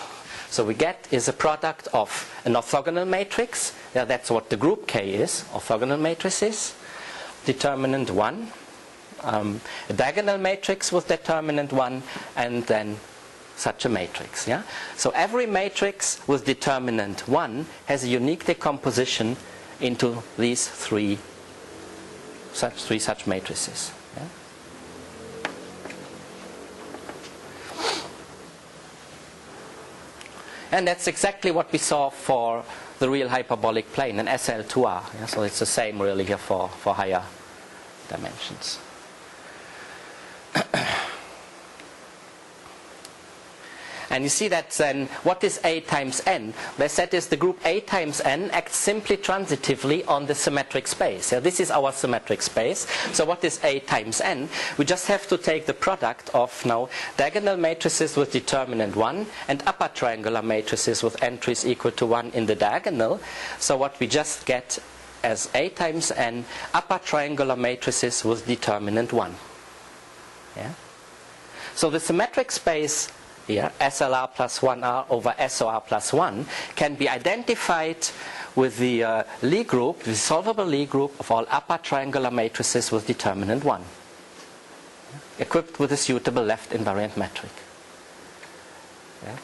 So we get is a product of an orthogonal matrix. Yeah, that's what the group K is, orthogonal matrices. Determinant 1. A diagonal matrix with determinant 1, and then such a matrix. Yeah? So every matrix with determinant 1 has a unique decomposition into these three such matrices. Yeah? And that's exactly what we saw for the real hyperbolic plane, an SL2R. Yeah? So it's the same really here for higher dimensions. And you see that then, what is A times n? They said is the group A times n acts simply transitively on the symmetric space. Yeah, this is our symmetric space. So what is A times n? We just have to take the product of now diagonal matrices with determinant 1 and upper triangular matrices with entries equal to 1 in the diagonal. So what we just get as A times n, upper triangular matrices with determinant 1. Yeah? So the symmetric space here, SLR plus 1R over SOR plus 1, can be identified with the Lie group, the solvable Lie group of all upper triangular matrices with determinant 1, equipped with a suitable left invariant metric. Yeah.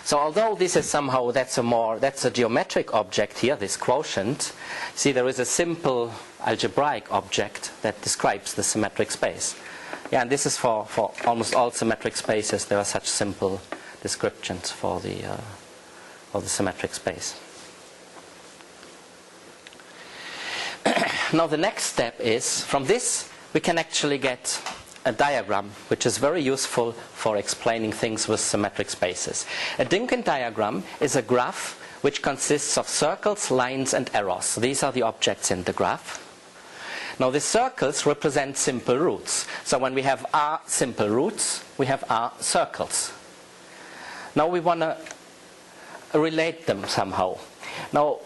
So although this is somehow, that's a geometric object here, this quotient, see there is a simple algebraic object that describes the symmetric space. Yeah, and this is for almost all symmetric spaces. There are such simple descriptions for the symmetric space. Now the next step is, from this we can actually get a diagram which is very useful for explaining things with symmetric spaces. A Dynkin diagram is a graph which consists of circles, lines and arrows. These are the objects in the graph. Now the circles represent simple roots. So when we have R simple roots, we have R circles. Now we want to relate them somehow. Now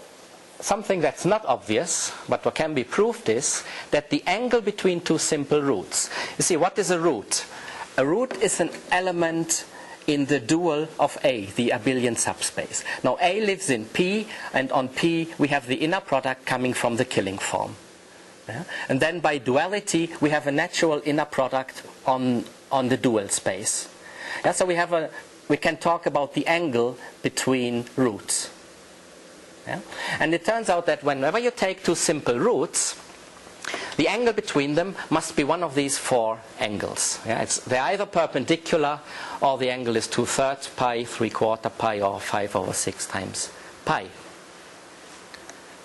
something that's not obvious, but what can be proved, is that the angle between two simple roots. You see, what is a root? A root is an element in the dual of A, the abelian subspace. Now A lives in P, and on P we have the inner product coming from the Killing form. Yeah? And then by duality we have a natural inner product on the dual space. Yeah? So we can talk about the angle between roots. Yeah? And it turns out that whenever you take two simple roots, the angle between them must be one of these four angles. Yeah? They're either perpendicular, or the angle is 2/3 pi, 3/4 pi, or 5/6 times pi.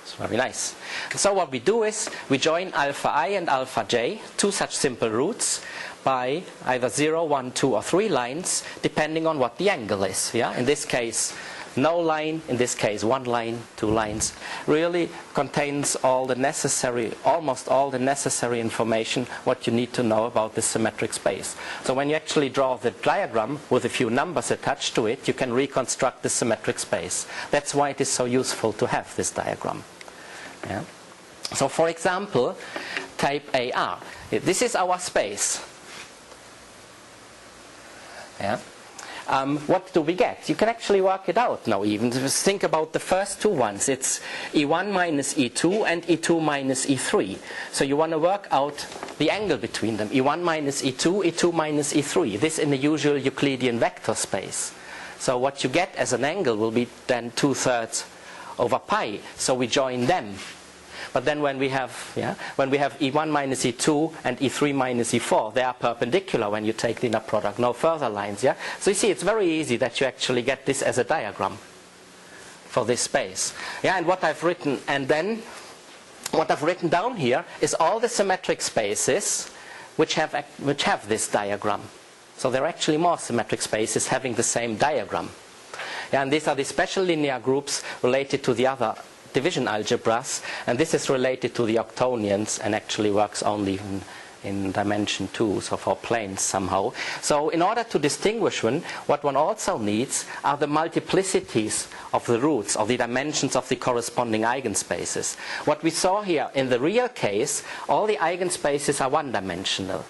It's very nice. So what we do is we join alpha I and alpha j, two such simple roots, by either 0, 1, 2 or 3 lines, depending on what the angle is. Yeah? In this case no line, in this case 1 line, 2 lines. Really contains all the necessary, almost all the necessary information what you need to know about the symmetric space. So when you actually draw the diagram with a few numbers attached to it, you can reconstruct the symmetric space. That's why it is so useful to have this diagram. Yeah? So for example, type AR. This is our space. Yeah? What do we get? You can actually work it out now even. Just think about the first two ones. It's E1 minus E2 and E2 minus E3. So you want to work out the angle between them. E1 minus E2, E2 minus E3. This in the usual Euclidean vector space. So what you get as an angle will be then 2/3 over pi. So we join them. But then when we have E1 minus E2 and E3 minus E4, they are perpendicular when you take the inner product. No further lines. Yeah. So you see, it's very easy that you actually get this as a diagram for this space. Yeah. And what I've written, down here is all the symmetric spaces which have this diagram. So there are actually more symmetric spaces having the same diagram. Yeah, and these are the special linear groups related to the other division algebras, and this is related to the octonions and actually works only in dimension 2, so for planes somehow. So in order to distinguish one, what one also needs are the multiplicities of the roots, of the dimensions of the corresponding eigenspaces. What we saw here in the real case, all the eigenspaces are one-dimensional.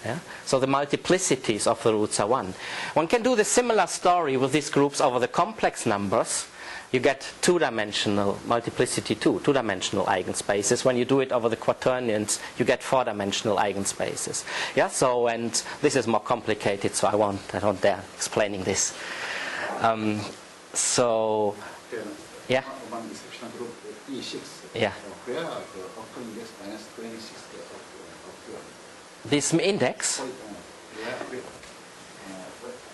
Yeah? So the multiplicities of the roots are 1. One can do the similar story with these groups over the complex numbers. You get two-dimensional multiplicity 2, two-dimensional eigenspaces. When you do it over the quaternions, you get four-dimensional eigenspaces. Yeah. So, and this is more complicated, so I don't dare explaining this. So, yeah. Among the sectional group E6. Yeah. Where the octal index minus 26 occur? This index.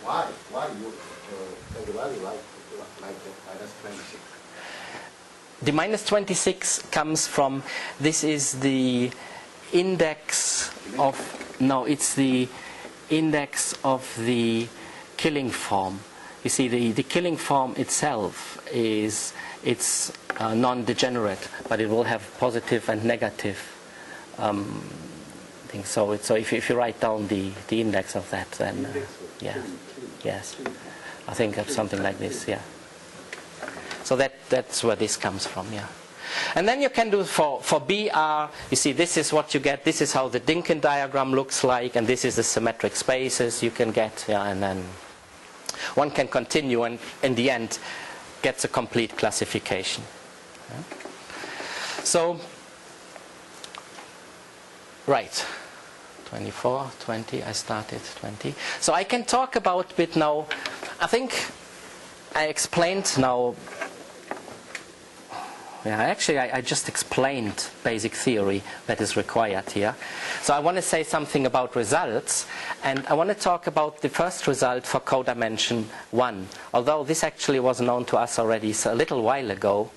Why you the value like the minus 26? The minus 26 comes from, this is the index of, no, it's the index of the Killing form. You see, the Killing form itself it's non-degenerate, but it will have positive and negative things. So if you write down the index of that, then yes, I think that's something like this. Yeah. So that's where this comes from. Yeah. And then you can do for BR, you see, this is what you get. This is how the Dynkin diagram looks like, and this is the symmetric spaces you can get. Yeah, and then one can continue and in the end gets a complete classification. Yeah. So, right, 24, 20, I started 20. So I can talk about a bit now. I think I explained now. Yeah, actually, I just explained basic theory that is required here. So I want to say something about results, and I want to talk about the first result for codimension 1. Although this actually was known to us already a little while ago,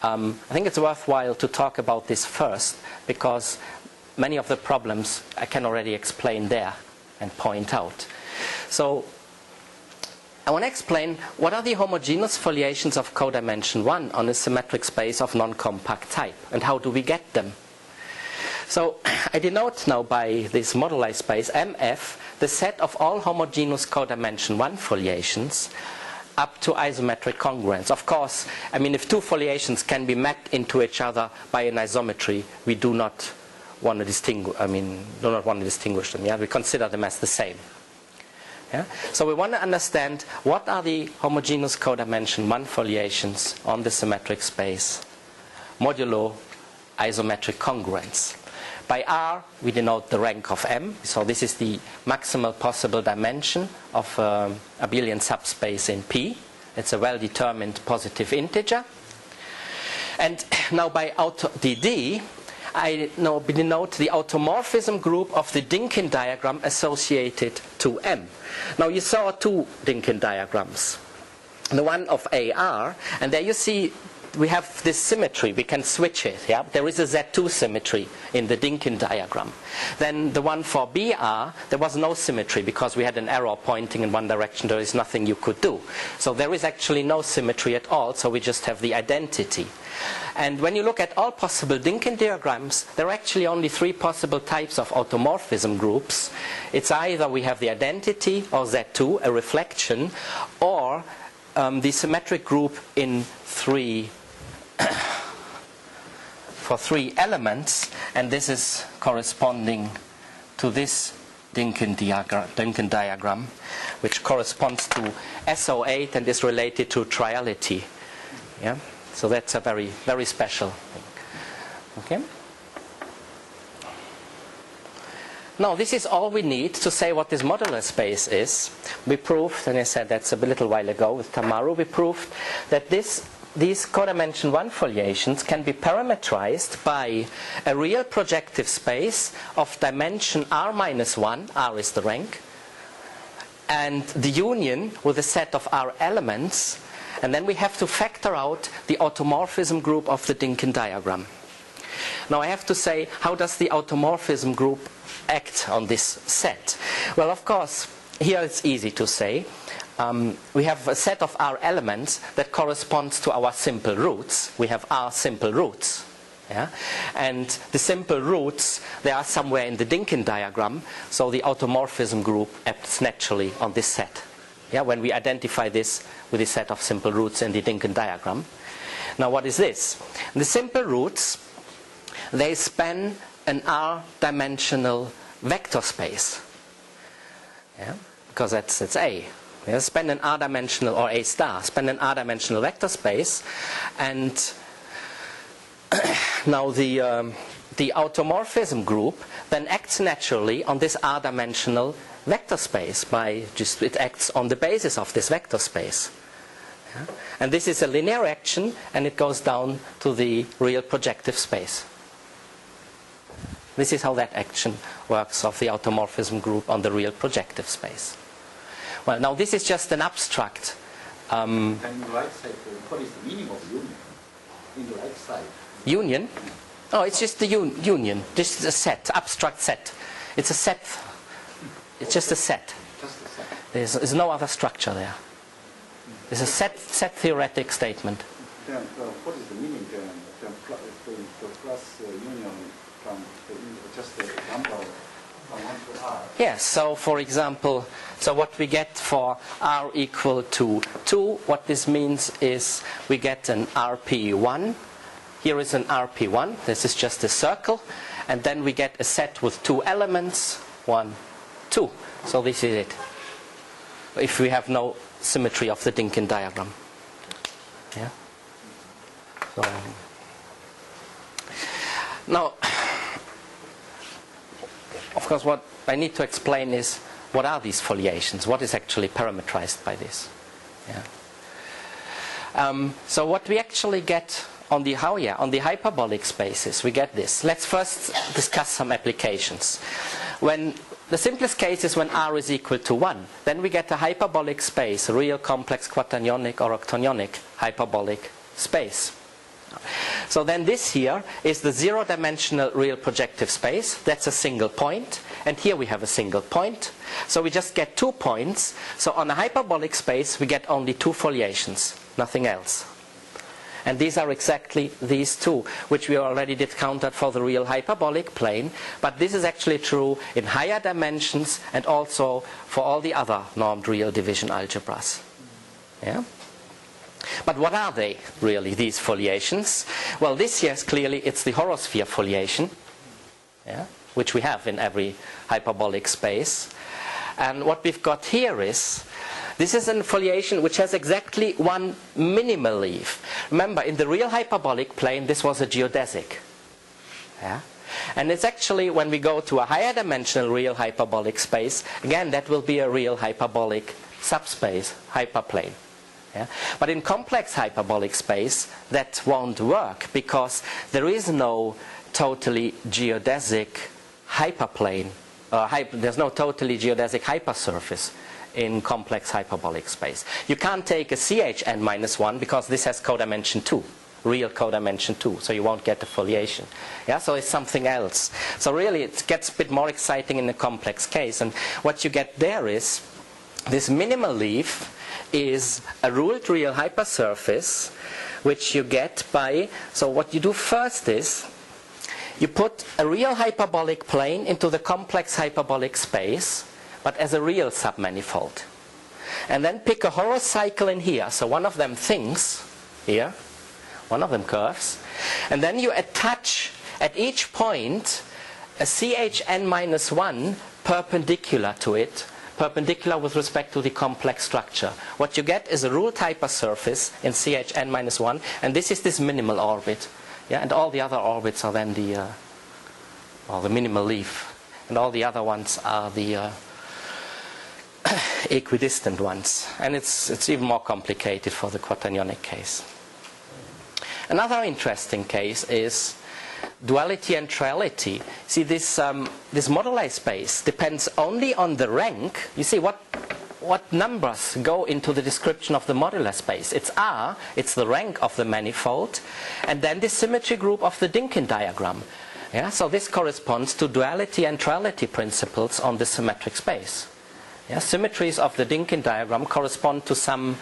I think it's worthwhile to talk about this first, because many of the problems I can already explain there and point out. So I want to explain what are the homogeneous foliations of codimension 1 on a symmetric space of non-compact type, and how do we get them. So I denote now by this moduli space MF the set of all homogeneous codimension 1 foliations up to isometric congruence. Of course, I mean, if two foliations can be mapped into each other by an isometry, we do not want to distinguish. them. Yeah, we consider them as the same. Yeah? So we want to understand what are the homogeneous codimension 1 foliations on the symmetric space modulo isometric congruence. By R we denote the rank of M, so this is the maximal possible dimension of a abelian subspace in P. It's a well-determined positive integer. And now by DD I now denote the automorphism group of the Dinkin diagram associated to M. Now you saw two Dinkin diagrams. The one of AR, and there you see we have this symmetry, we can switch it. Yeah? There is a Z2 symmetry in the Dinkin diagram. Then the one for BR, there was no symmetry because we had an arrow pointing in one direction, there is nothing you could do. So there is actually no symmetry at all, so we just have the identity. And when you look at all possible Dinkin diagrams, there are actually only 3 possible types of automorphism groups. It's either we have the identity, or Z2, a reflection, or the symmetric group in 3 for 3 elements, and this is corresponding to this Dinkin diagram, which corresponds to SO8 and is related to triality. Yeah? So that's a very, very special thing. Okay? Now this is all we need to say what this modular space is. We proved, and I said that's a little while ago with Tamaru, we proved that these codimension 1 foliations can be parametrized by a real projective space of dimension R-1, R is the rank, and the union with a set of R elements, and then we have to factor out the automorphism group of the Dinkin diagram. Now I have to say, how does the automorphism group act on this set? Well, of course, here it's easy to say. We have a set of R elements that corresponds to our simple roots. We have R simple roots. Yeah? And the simple roots, they are somewhere in the Dinkin diagram, so the automorphism group acts naturally on this set. Yeah? When we identify this with a set of simple roots in the Dinkin diagram. Now what is this? The simple roots, they span an R-dimensional vector space. Yeah? Because it's A. Yeah? Span an R-dimensional, or A star, span an R-dimensional vector space, and now the automorphism group then acts naturally on this R-dimensional vector space by just, it acts on the basis of this vector space. Yeah? And this is a linear action, and it goes down to the real projective space. This is how that action works of the automorphism group on the real projective space. Well, now this is just an abstract. And in the right side, what is the meaning of union? In the right side. Union? Oh, it's just the union. This is a set, abstract set. It's a set. It's just a set. Just a set. There's no other structure there. It's a set theoretic statement. Then what is the meaning then? The plus union from just the number from 1 to R? Yes, so for example, so what we get for R equal to 2, what this means is we get an RP1. Here is an RP1, this is just a circle, and then we get a set with 2 elements, 1, 2. So this is it. If we have no symmetry of the Dinkin diagram. Yeah. So now, of course, what I need to explain is what are these foliations? What is actually parametrized by this? Yeah. So what we actually get on the hyperbolic spaces, we get this. Let's first discuss some applications. When the simplest case is when r is equal to 1, then we get a hyperbolic space, a real complex quaternionic or octonionic hyperbolic space. So then this here is the zero-dimensional real projective space. That's a single point. And here we have a single point. So we just get 2 points. So on a hyperbolic space, we get only 2 foliations, nothing else. And these are exactly these two, which we already discounted for the real hyperbolic plane. But this is actually true in higher dimensions and also for all the other normed real division algebras. Yeah? But what are they, really, these foliations? Well, this here is clearly, it's the horosphere foliation, yeah, which we have in every hyperbolic space. And what we've got here is, this is a foliation which has exactly one minimal leaf. Remember, in the real hyperbolic plane, this was a geodesic. Yeah? And it's actually, when we go to a higher dimensional real hyperbolic space, again, that will be a real hyperbolic subspace, hyperplane. Yeah? But in complex hyperbolic space, that won't work because there is no totally geodesic hyperplane. There's no totally geodesic hypersurface in complex hyperbolic space. You can't take a CHn-1 because this has codimension 2, real codimension 2, so you won't get the foliation. Yeah, so it's something else. So really it gets a bit more exciting in a complex case, and what you get there is this minimal leaf is a ruled real hypersurface, which you get by, so what you do first is you put a real hyperbolic plane into the complex hyperbolic space, but as a real submanifold. And then pick a horocycle in here. So one of them thinks here, one of them curves. And then you attach at each point a CHn-1 perpendicular to it, perpendicular with respect to the complex structure. What you get is a ruled hypersurface in CHn-1, and this is this minimal orbit. Yeah, and all the other orbits are then the minimal leaf. And all the other ones are the equidistant ones, and it's even more complicated for the quaternionic case. Another interesting case is duality and triality. See, this moduli space depends only on the rank. You see what numbers go into the description of the modular space. It's R, it's the rank of the manifold, and then the symmetry group of the Dynkin diagram. Yeah, so this corresponds to duality and triality principles on the symmetric space. Yeah, symmetries of the Dynkin diagram correspond to some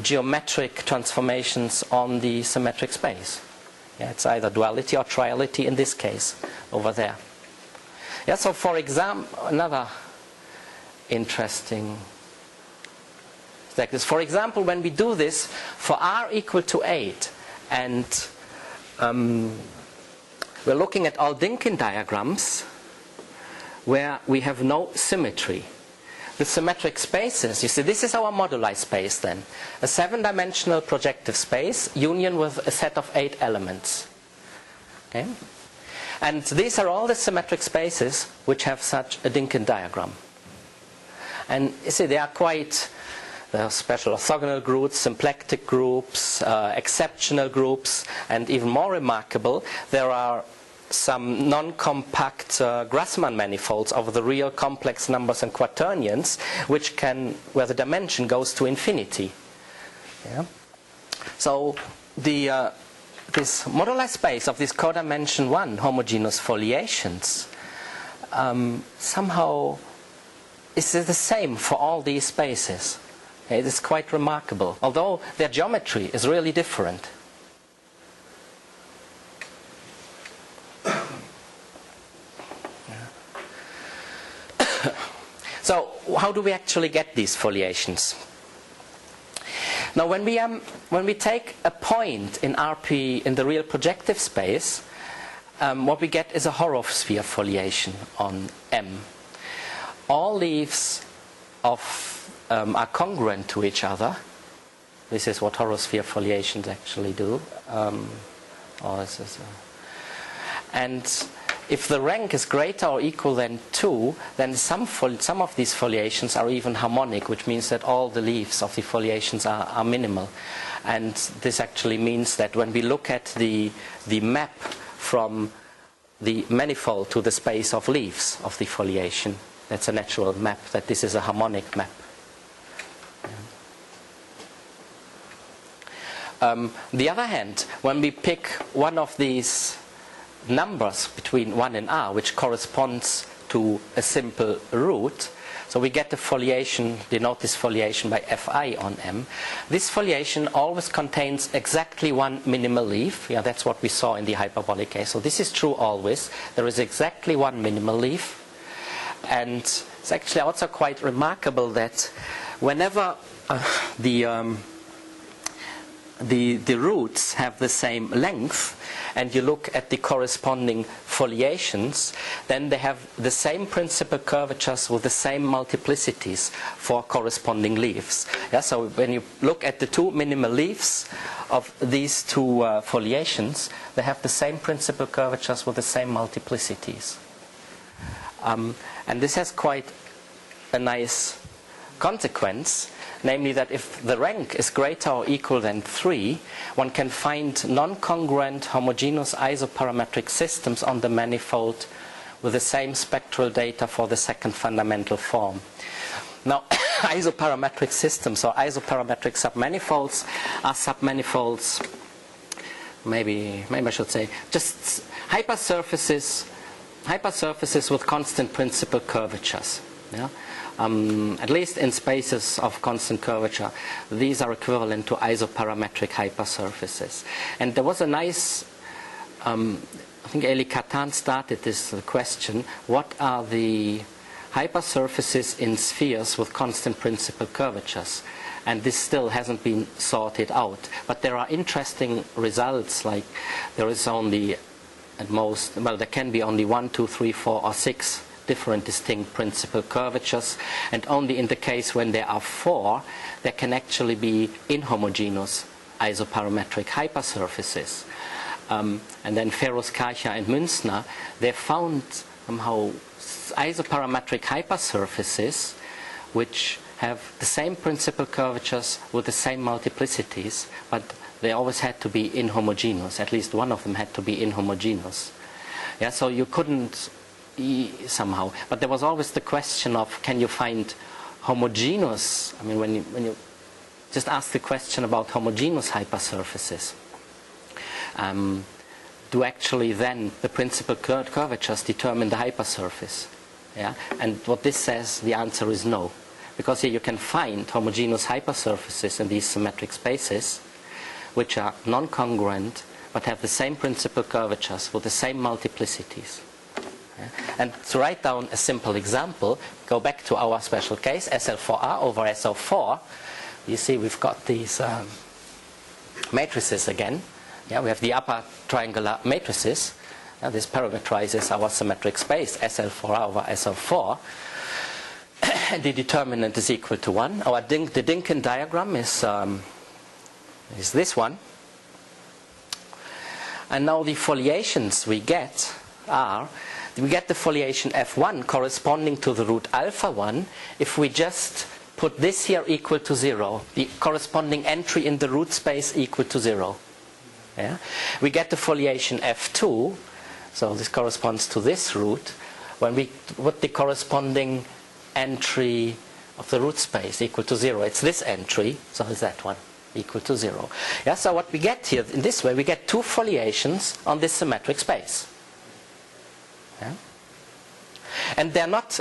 geometric transformations on the symmetric space. Yeah, it's either duality or triality in this case, over there. Yeah, so for example, another interesting like this. For example, when we do this for r equal to 8, and we're looking at all Dynkin diagrams where we have no symmetry. The symmetric spaces, you see, this is our moduli space then. A 7-dimensional projective space, union with a set of 8 elements. Okay? And these are all the symmetric spaces which have such a Dynkin diagram. And you see, there are special orthogonal groups, symplectic groups, exceptional groups, and even more remarkable, there are some non-compact Grassmann manifolds of the real complex numbers and quaternions, where the dimension goes to infinity. Yeah? So this modular space of this codimension 1 homogeneous foliations somehow is the same for all these spaces. It is quite remarkable, although their geometry is really different. So how do we actually get these foliations? Now when we take a point in RP in the real projective space, what we get is a horosphere foliation on M. All leaves are congruent to each other. This is what horosphere foliations actually do. And if the rank is greater or equal than 2, then some of these foliations are even harmonic, which means that all the leaves of the foliations are minimal. And this actually means that when we look at the map from the manifold to the space of leaves of the foliation, that's a natural map, that this is a harmonic map. The other hand, when we pick one of these numbers between 1 and r, which corresponds to a simple root, so we get the foliation, denote this foliation by fi on m. This foliation always contains exactly one minimal leaf. Yeah, that's what we saw in the hyperbolic case. So this is true always. There is exactly one minimal leaf. And it's actually also quite remarkable that whenever the roots have the same length, and you look at the corresponding foliations, then they have the same principal curvatures with the same multiplicities for corresponding leaves. Yeah, so when you look at the two minimal leaves of these two foliations, they have the same principal curvatures with the same multiplicities. And this has quite a nice consequence, namely that if the rank is greater or equal than 3, one can find non-congruent homogeneous isoparametric systems on the manifold with the same spectral data for the second fundamental form. Now, isoparametric systems or isoparametric submanifolds are submanifolds, maybe I should say, just hypersurfaces with constant principal curvatures. Yeah? At least in spaces of constant curvature, these are equivalent to isoparametric hypersurfaces. And there was a nice, I think Eli Catan started this question, what are the hypersurfaces in spheres with constant principal curvatures? And this still hasn't been sorted out. But there are interesting results, like there is only at most, well, there can be only 1, 2, 3, 4, or 6 different distinct principal curvatures, and only in the case when there are 4, there can actually be inhomogeneous isoparametric hypersurfaces. And then Ferus, Karcher, and Münzner, they found somehow isoparametric hypersurfaces which have the same principal curvatures with the same multiplicities, but they always had to be inhomogeneous. At least one of them had to be inhomogeneous. Yeah, so you couldn't somehow, but there was always the question of, can you find homogeneous? I mean, when you just ask the question about homogeneous hypersurfaces, do actually then the principal curvatures determine the hypersurface? Yeah, and what this says, the answer is no, because here you can find homogeneous hypersurfaces in these symmetric spaces, which are non-congruent but have the same principal curvatures with the same multiplicities. And to write down a simple example, go back to our special case, SL4R over SO4. You see we've got these matrices again. Yeah, we have the upper triangular matrices. This parametrizes our symmetric space, SL4R over SO4. And the determinant is equal to 1. The Dinkin diagram is this one. And now the foliations we get are, we get the foliation F1 corresponding to the root alpha 1 if we just put this here equal to 0, the corresponding entry in the root space equal to 0. Yeah? We get the foliation F2, so this corresponds to this root, when we put the corresponding entry of the root space equal to 0. It's this entry, so it's that one, equal to 0. Yeah, so what we get here, in this way, we get two foliations on this symmetric space. Yeah? And they're not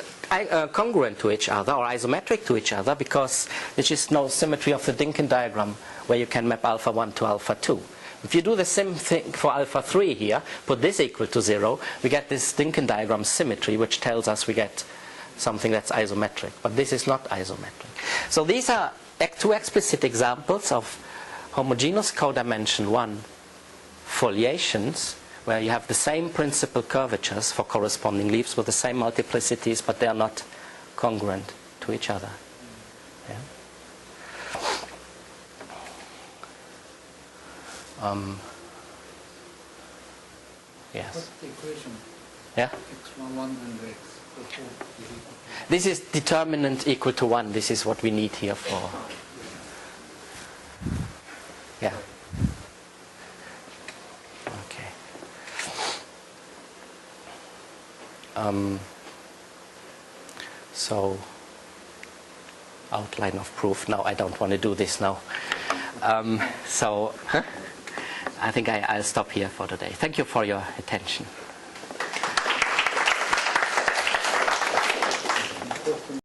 congruent to each other or isometric to each other because there's just no symmetry of the Dinkin diagram where you can map alpha 1 to alpha 2. If you do the same thing for alpha 3 here, put this equal to 0, we get this Dinkin diagram symmetry, which tells us we get something that's isometric. But this is not isometric. So these are two explicit examples of homogeneous codimension 1 foliations, where you have the same principal curvatures for corresponding leaves with the same multiplicities, but they are not congruent to each other. Yeah? What's Yes. the equation Yeah? x11 and x4 is equal to This is determinant equal to 1. This is what we need here for. Yeah. Okay. So, outline of proof. No, I don't want to do this now. I think I'll stop here for today. Thank you for your attention.